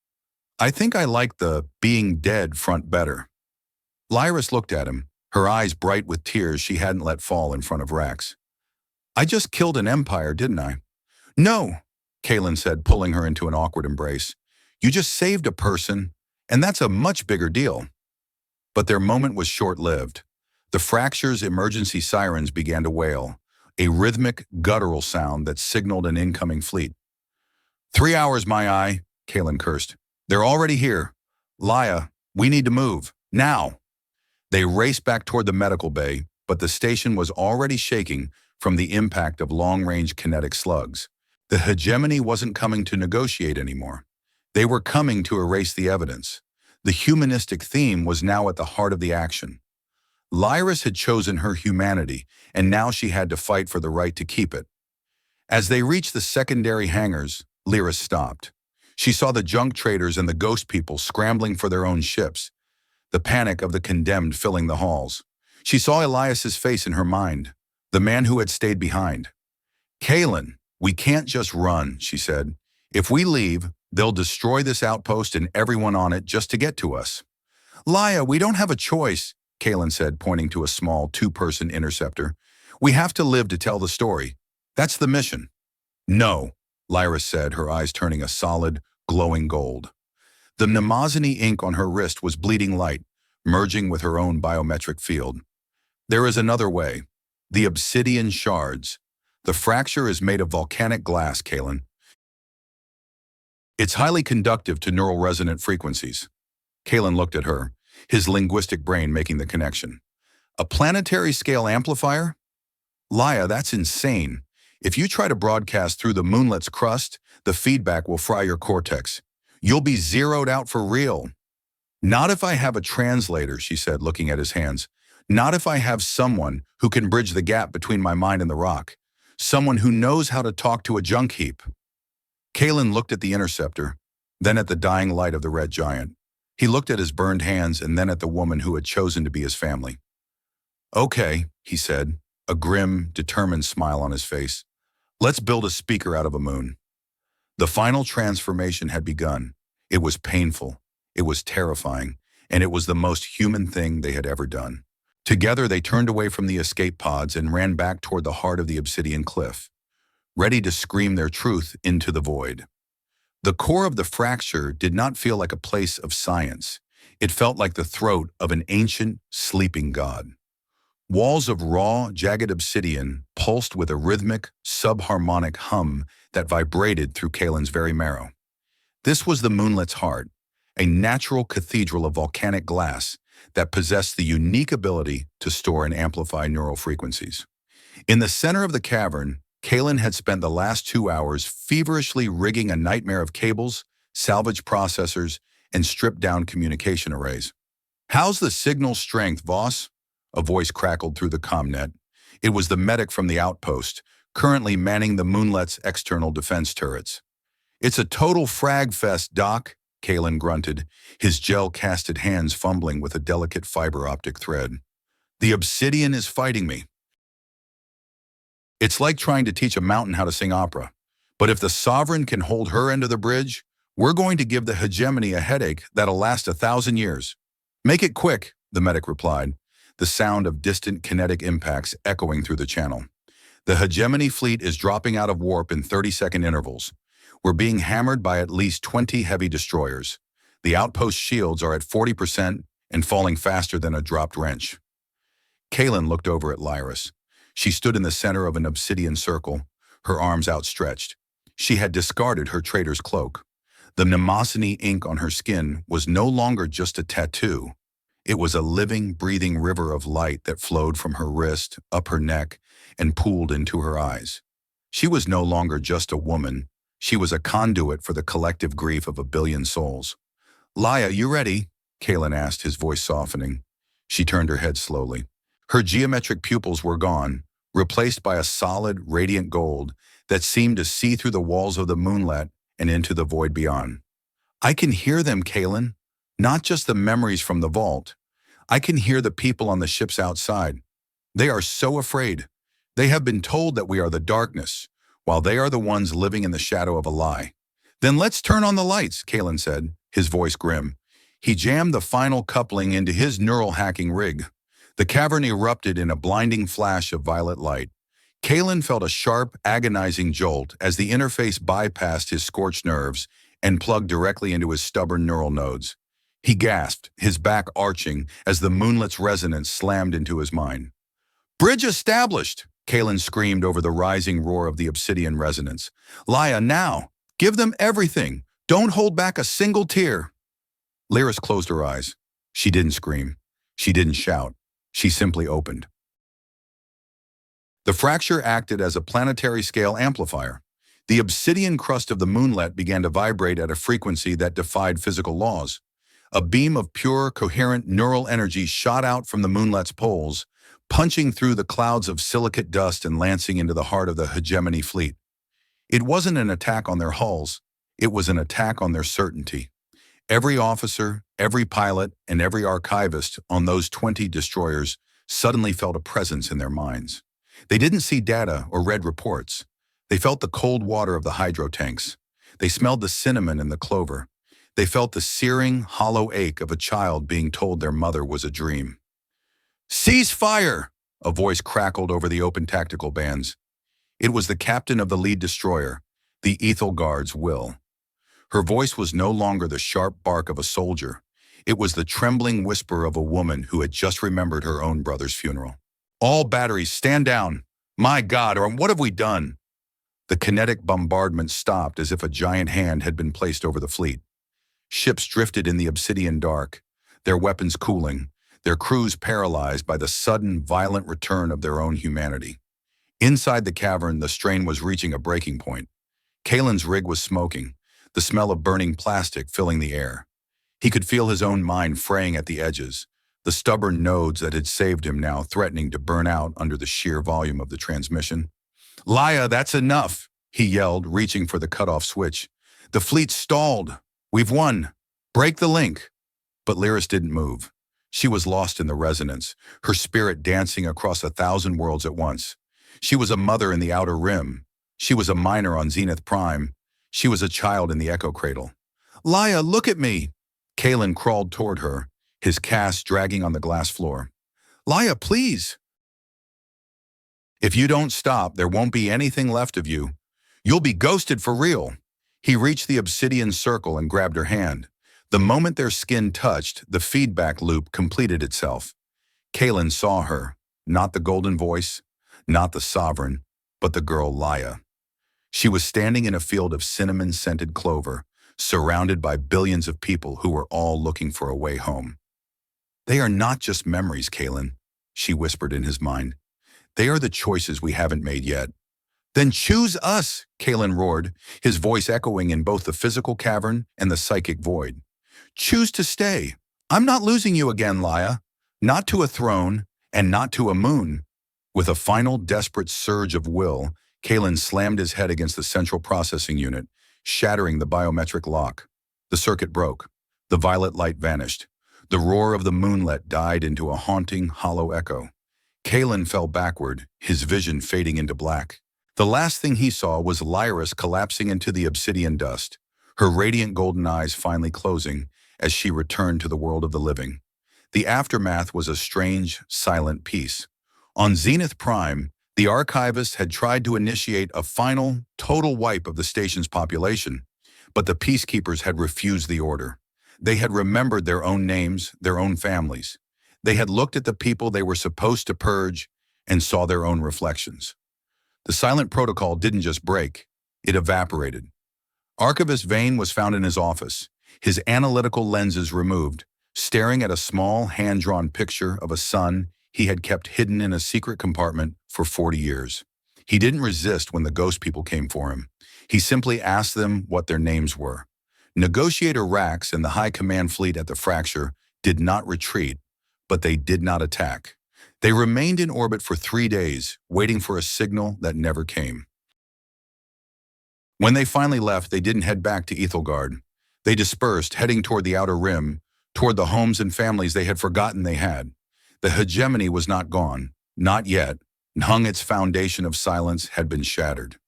I think I like the being dead front better. Lyris looked at him, her eyes bright with tears she hadn't let fall in front of Rax. I just killed an empire, didn't I? No, Kaelen said, pulling her into an awkward embrace. You just saved a person, and that's a much bigger deal. But their moment was short-lived. The fracture's emergency sirens began to wail, a rhythmic, guttural sound that signaled an incoming fleet. 3 hours, my eye, Kaelen cursed. They're already here. Laya, we need to move. Now. They raced back toward the medical bay, but the station was already shaking from the impact of long-range kinetic slugs. The hegemony wasn't coming to negotiate anymore. They were coming to erase the evidence. The humanistic theme was now at the heart of the action. Lyris had chosen her humanity, and now she had to fight for the right to keep it. As they reached the secondary hangars, Lyris stopped. She saw the junk traders and the ghost people scrambling for their own ships, the panic of the condemned filling the halls. She saw Elias's face in her mind, the man who had stayed behind. Kaelen, we can't just run, she said. If we leave, they'll destroy this outpost and everyone on it just to get to us. Laya, we don't have a choice, Kaelen said, pointing to a small 2-person interceptor. We have to live to tell the story. That's the mission. No, Lyris said, her eyes turning a solid, glowing gold. The Mnemosyne ink on her wrist was bleeding light, merging with her own biometric field. There is another way. The obsidian shards. The fracture is made of volcanic glass, Kaelen. It's highly conductive to neural resonant frequencies. Kaelen looked at her, his linguistic brain making the connection. A planetary scale amplifier? Laia, that's insane. If you try to broadcast through the moonlet's crust, the feedback will fry your cortex. You'll be zeroed out for real. Not if I have a translator, she said, looking at his hands. Not if I have someone who can bridge the gap between my mind and the rock. Someone who knows how to talk to a junk heap. Kaelen looked at the interceptor, then at the dying light of the red giant. He looked at his burned hands and then at the woman who had chosen to be his family. Okay, he said, a grim, determined smile on his face. Let's build a speaker out of a moon. The final transformation had begun. It was painful, it was terrifying, and it was the most human thing they had ever done. Together they turned away from the escape pods and ran back toward the heart of the obsidian cliff, ready to scream their truth into the void. The core of the fracture did not feel like a place of science. It felt like the throat of an ancient, sleeping god. Walls of raw, jagged obsidian pulsed with a rhythmic, subharmonic hum that vibrated through Kaelen's very marrow. This was the moonlet's heart, a natural cathedral of volcanic glass that possessed the unique ability to store and amplify neural frequencies. In the center of the cavern, Kaelen had spent the last 2 hours feverishly rigging a nightmare of cables, salvage processors, and stripped-down communication arrays. "How's the signal strength, Voss?" A voice crackled through the commnet. It was the medic from the outpost, currently manning the moonlet's external defense turrets. "It's a total frag fest, Doc," Kaelen grunted, his gel-casted hands fumbling with a delicate fiber-optic thread. "The obsidian is fighting me. It's like trying to teach a mountain how to sing opera. But if the sovereign can hold her end of the bridge, we're going to give the hegemony a headache that'll last 1,000 years. Make it quick," the medic replied, the sound of distant kinetic impacts echoing through the channel. "The hegemony fleet is dropping out of warp in 30-second intervals. We're being hammered by at least 20 heavy destroyers. The outpost shields are at 40% and falling faster than a dropped wrench." Kaelen looked over at Lyris. She stood in the center of an obsidian circle, her arms outstretched. She had discarded her trader's cloak. The Mnemosyne ink on her skin was no longer just a tattoo. It was a living, breathing river of light that flowed from her wrist, up her neck, and pooled into her eyes. She was no longer just a woman. She was a conduit for the collective grief of 1 billion souls. "Laia, you ready?" Kaelen asked, his voice softening. She turned her head slowly. Her geometric pupils were gone, replaced by a solid, radiant gold that seemed to see through the walls of the moonlet and into the void beyond. "I can hear them, Kaelen. Not just the memories from the vault. I can hear the people on the ships outside. They are so afraid. They have been told that we are the darkness, while they are the ones living in the shadow of a lie." "Then let's turn on the lights," Kaelen said, his voice grim. He jammed the final coupling into his neural hacking rig. The cavern erupted in a blinding flash of violet light. Kaelen felt a sharp, agonizing jolt as the interface bypassed his scorched nerves and plugged directly into his stubborn neural nodes. He gasped, his back arching, as the moonlet's resonance slammed into his mind. "Bridge established!" Kaelen screamed over the rising roar of the obsidian resonance. "Laia, now! Give them everything! Don't hold back a single tear!" Lyris closed her eyes. She didn't scream. She didn't shout. She simply opened. The fracture acted as a planetary-scale amplifier. The obsidian crust of the moonlet began to vibrate at a frequency that defied physical laws. A beam of pure, coherent neural energy shot out from the moonlet's poles, punching through the clouds of silicate dust and lancing into the heart of the hegemony fleet. It wasn't an attack on their hulls. It was an attack on their certainty. Every officer, every pilot, and every archivist on those 20 destroyers suddenly felt a presence in their minds. They didn't see data or read reports. They felt the cold water of the hydro tanks. They smelled the cinnamon and the clover. They felt the searing, hollow ache of a child being told their mother was a dream. "Cease fire!" a voice crackled over the open tactical bands. It was the captain of the lead destroyer, the Ethel Guard's Will. Her voice was no longer the sharp bark of a soldier. It was the trembling whisper of a woman who had just remembered her own brother's funeral. "All batteries, stand down! My God, or what have we done?" The kinetic bombardment stopped as if a giant hand had been placed over the fleet. Ships drifted in the obsidian dark, their weapons cooling, their crews paralyzed by the sudden, violent return of their own humanity. Inside the cavern, the strain was reaching a breaking point. Kaelen's rig was smoking, the smell of burning plastic filling the air. He could feel his own mind fraying at the edges, the stubborn nodes that had saved him now threatening to burn out under the sheer volume of the transmission. "Laia, that's enough," he yelled, reaching for the cutoff switch. "The fleet stalled. We've won. Break the link." But Lyris didn't move. She was lost in the resonance, her spirit dancing across 1,000 worlds at once. She was a mother in the Outer Rim. She was a miner on Zenith Prime. She was a child in the Echo Cradle. "Laia, look at me!" Kaelen crawled toward her, his cast dragging on the glass floor. "Laia, please!" "If you don't stop, there won't be anything left of you. You'll be ghosted for real." He reached the obsidian circle and grabbed her hand. The moment their skin touched, the feedback loop completed itself. Kaelen saw her, not the golden voice, not the sovereign, but the girl Laia. She was standing in a field of cinnamon-scented clover, surrounded by billions of people who were all looking for a way home. "They are not just memories, Kaelen," she whispered in his mind. "They are the choices we haven't made yet." "Then choose us," Kaelen roared, his voice echoing in both the physical cavern and the psychic void. "Choose to stay. I'm not losing you again, Laia. Not to a throne, and not to a moon." With a final desperate surge of will, Kaelen slammed his head against the central processing unit, shattering the biometric lock. The circuit broke. The violet light vanished. The roar of the moonlet died into a haunting, hollow echo. Kaelen fell backward, his vision fading into black. The last thing he saw was Lyris collapsing into the obsidian dust, her radiant golden eyes finally closing as she returned to the world of the living. The aftermath was a strange, silent peace. On Zenith Prime, the archivists had tried to initiate a final, total wipe of the station's population, but the peacekeepers had refused the order. They had remembered their own names, their own families. They had looked at the people they were supposed to purge and saw their own reflections. The silent protocol didn't just break, it evaporated. Archivist Vane was found in his office, his analytical lenses removed, staring at a small, hand-drawn picture of a son he had kept hidden in a secret compartment for 40 years. He didn't resist when the ghost people came for him. He simply asked them what their names were. Negotiator Rax and the High Command Fleet at the Fracture did not retreat, but they did not attack. They remained in orbit for 3 days, waiting for a signal that never came. When they finally left, they didn't head back to Ethelgard. They dispersed, heading toward the Outer Rim, toward the homes and families they had forgotten they had. The hegemony was not gone, not yet, and its foundation of silence had been shattered.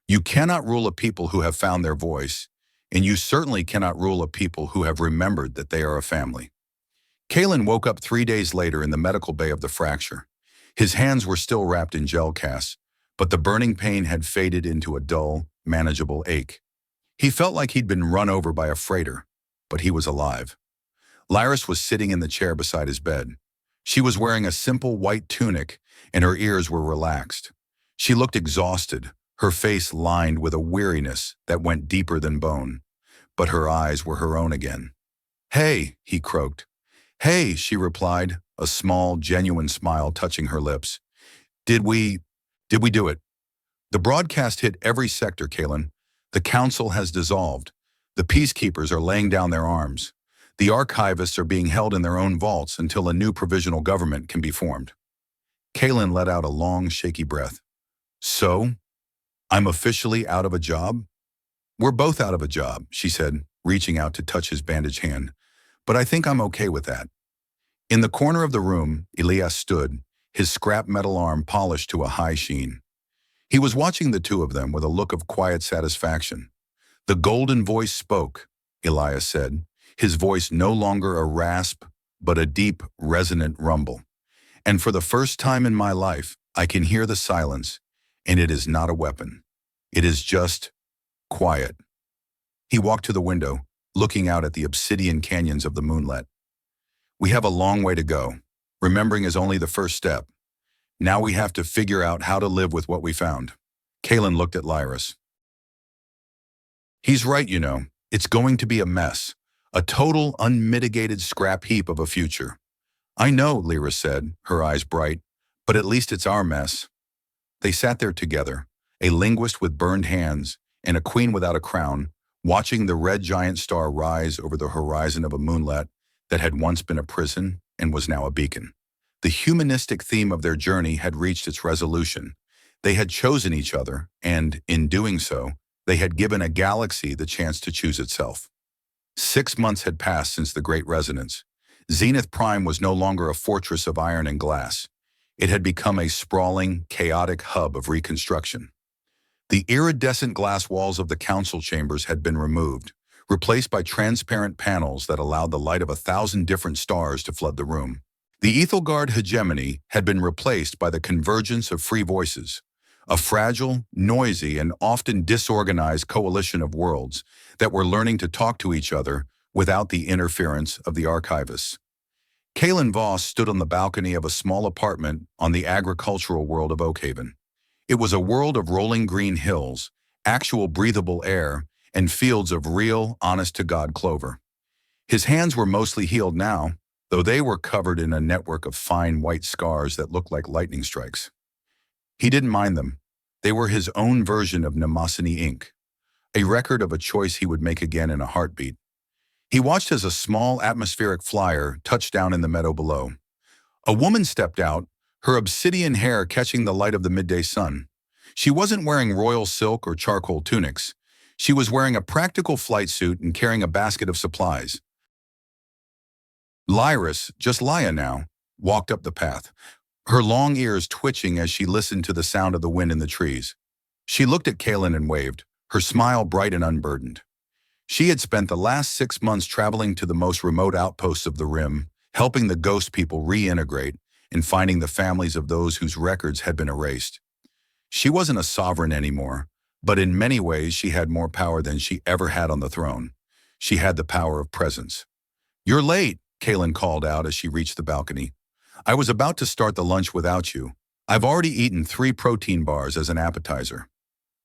You cannot rule a people who have found their voice, and you certainly cannot rule a people who have remembered that they are a family. Kaelen woke up 3 days later in the medical bay of the Fracture. His hands were still wrapped in gel casts, but the burning pain had faded into a dull, manageable ache. He felt like he'd been run over by a freighter, but he was alive. Lyris was sitting in the chair beside his bed. She was wearing a simple white tunic, and her ears were relaxed. She looked exhausted, her face lined with a weariness that went deeper than bone, but her eyes were her own again. "Hey," he croaked. "Hey," she replied, a small, genuine smile touching her lips. Did we do it?" The broadcast hit every sector, Kaelen. "The council has dissolved. The peacekeepers are laying down their arms. The archivists are being held in their own vaults until a new provisional government can be formed." Kaelen let out a long, shaky breath. "So, I'm officially out of a job?" "We're both out of a job," she said, reaching out to touch his bandaged hand. "But I think I'm okay with that." In the corner of the room, Elias stood, his scrap metal arm polished to a high sheen. He was watching the two of them with a look of quiet satisfaction. "The golden voice spoke," Elias said, his voice no longer a rasp, but a deep, resonant rumble. "And for the first time in my life, I can hear the silence, and it is not a weapon. It is just quiet." He walked to the window, looking out at the obsidian canyons of the moonlet. "We have a long way to go. Remembering is only the first step. Now we have to figure out how to live with what we found." Kaelen looked at Lyris. He's right, you know. It's going to be a mess. A total, unmitigated scrap heap of a future. I know, Lyra said, her eyes bright, but at least it's our mess. They sat there together, a linguist with burned hands and a queen without a crown, watching the red giant star rise over the horizon of a moonlet that had once been a prison and was now a beacon. The humanistic theme of their journey had reached its resolution. They had chosen each other, and, in doing so, they had given a galaxy the chance to choose itself. 6 months had passed since the Great Resonance. Zenith Prime was no longer a fortress of iron and glass. It had become a sprawling, chaotic hub of reconstruction. The iridescent glass walls of the council chambers had been removed, replaced by transparent panels that allowed the light of 1,000 different stars to flood the room. The Ethelgard hegemony had been replaced by the convergence of free voices, a fragile, noisy, and often disorganized coalition of worlds that were learning to talk to each other without the interference of the archivists. Kaelen Voss stood on the balcony of a small apartment on the agricultural world of Oakhaven. It was a world of rolling green hills, actual breathable air, and fields of real, honest-to-God clover. His hands were mostly healed now, though they were covered in a network of fine white scars that looked like lightning strikes. He didn't mind them. They were his own version of Mnemosyne Inc., a record of a choice he would make again in a heartbeat. He watched as a small atmospheric flyer touched down in the meadow below. A woman stepped out, her obsidian hair catching the light of the midday sun. She wasn't wearing royal silk or charcoal tunics. She was wearing a practical flight suit and carrying a basket of supplies. Lyris, just Laya now, walked up the path, her long ears twitching as she listened to the sound of the wind in the trees. She looked at Kaelen and waved, her smile bright and unburdened. She had spent the last 6 months traveling to the most remote outposts of the Rim, helping the ghost people reintegrate and finding the families of those whose records had been erased. She wasn't a sovereign anymore, but in many ways she had more power than she ever had on the throne. She had the power of presence. "You're late," Kaelen called out as she reached the balcony. "I was about to start the lunch without you. I've already eaten 3 protein bars as an appetizer."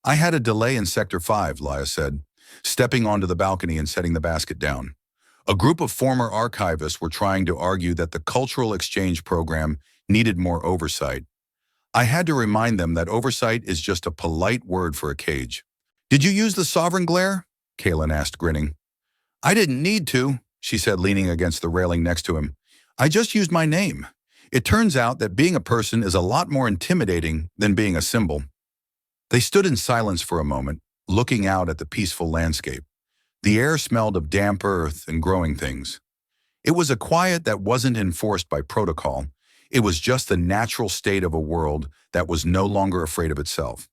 "I had a delay in Sector 5, Laya said, stepping onto the balcony and setting the basket down. A group of former archivists were trying to argue that the cultural exchange program needed more oversight. I had to remind them that oversight is just a polite word for a cage. "Did you use the sovereign glare?" Kaelen asked, grinning. "I didn't need to," she said, leaning against the railing next to him. "I just used my name. It turns out that being a person is a lot more intimidating than being a symbol." They stood in silence for a moment, looking out at the peaceful landscape. The air smelled of damp earth and growing things. It was a quiet that wasn't enforced by protocol. It was just the natural state of a world that was no longer afraid of itself.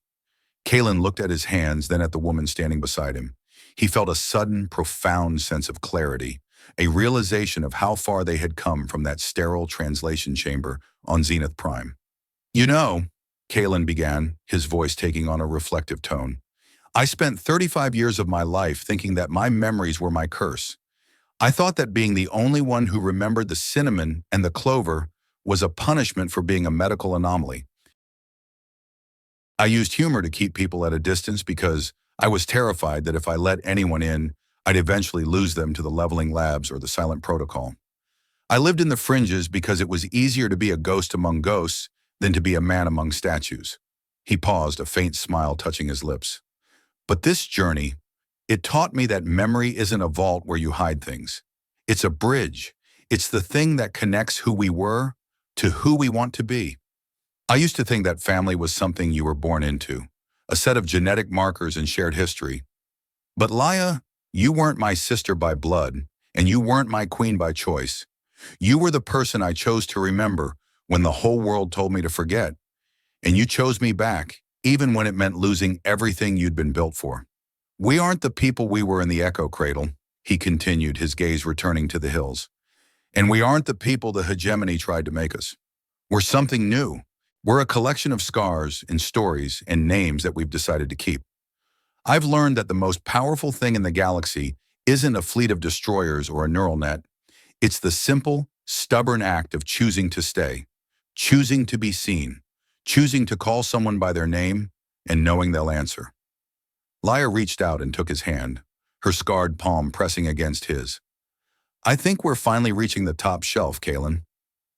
Kaelen looked at his hands, then at the woman standing beside him. He felt a sudden, profound sense of clarity, a realization of how far they had come from that sterile translation chamber on Zenith Prime. "You know," Kaelen began, his voice taking on a reflective tone, "I spent 35 years of my life thinking that my memories were my curse. I thought that being the only one who remembered the cinnamon and the clover was a punishment for being a medical anomaly. I used humor to keep people at a distance because I was terrified that if I let anyone in, I'd eventually lose them to the leveling labs or the silent protocol. I lived in the fringes because it was easier to be a ghost among ghosts than to be a man among statues." He paused, a faint smile touching his lips. "But this journey, it taught me that memory isn't a vault where you hide things. It's a bridge. It's the thing that connects who we were to who we want to be. I used to think that family was something you were born into, a set of genetic markers and shared history. But Laya, you weren't my sister by blood, and you weren't my queen by choice. You were the person I chose to remember when the whole world told me to forget. And you chose me back, even when it meant losing everything you'd been built for. We aren't the people we were in the Echo Cradle," he continued, his gaze returning to the hills. "And we aren't the people the hegemony tried to make us. We're something new. We're a collection of scars and stories and names that we've decided to keep. I've learned that the most powerful thing in the galaxy isn't a fleet of destroyers or a neural net. It's the simple, stubborn act of choosing to stay, choosing to be seen, choosing to call someone by their name and knowing they'll answer. Laya reached out and took his hand, her scarred palm pressing against his. I think we're finally reaching the top shelf, Kaelen.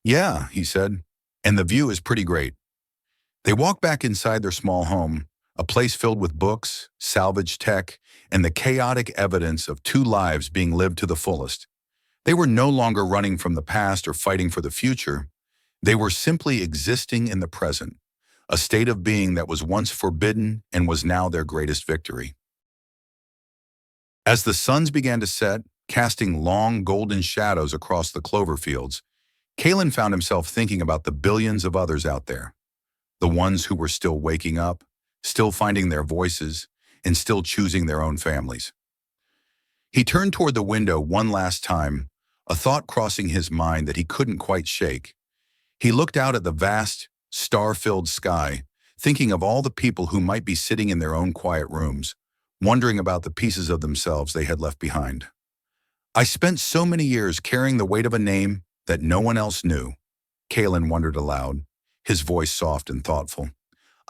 Yeah, he said, and the view is pretty great. They walked back inside their small home, a place filled with books, salvage tech, and the chaotic evidence of two lives being lived to the fullest. They were no longer running from the past or fighting for the future. They were simply existing in the present, a state of being that was once forbidden and was now their greatest victory. As the suns began to set, casting long golden shadows across the clover fields, Kaelen found himself thinking about the billions of others out there, the ones who were still waking up, still finding their voices, and still choosing their own families. He turned toward the window one last time, a thought crossing his mind that he couldn't quite shake. He looked out at the vast, star-filled sky, thinking of all the people who might be sitting in their own quiet rooms, wondering about the pieces of themselves they had left behind. I spent so many years carrying the weight of a name that no one else knew, Kaelen wondered aloud, his voice soft and thoughtful.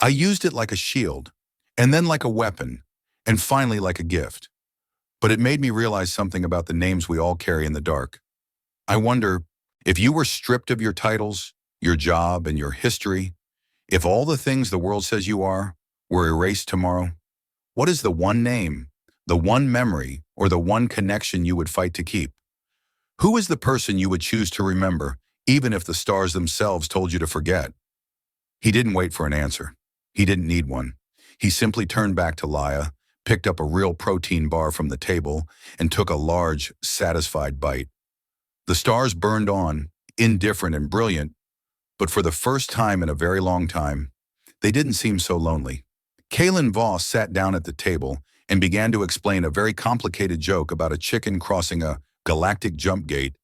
I used it like a shield, and then like a weapon, and finally like a gift. But it made me realize something about the names we all carry in the dark. I wonder, if you were stripped of your titles, your job, and your history, if all the things the world says you are were erased tomorrow, what is the one name, the one memory, or the one connection you would fight to keep? Who is the person you would choose to remember, even if the stars themselves told you to forget? He didn't wait for an answer. He didn't need one. He simply turned back to Laya, picked up a real protein bar from the table, and took a large, satisfied bite. The stars burned on, indifferent and brilliant, but for the first time in a very long time, they didn't seem so lonely. Kaelen Voss sat down at the table and began to explain a very complicated joke about a chicken crossing a galactic jump gate,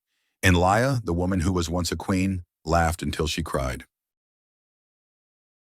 and Laya, the woman who was once a queen, laughed until she cried.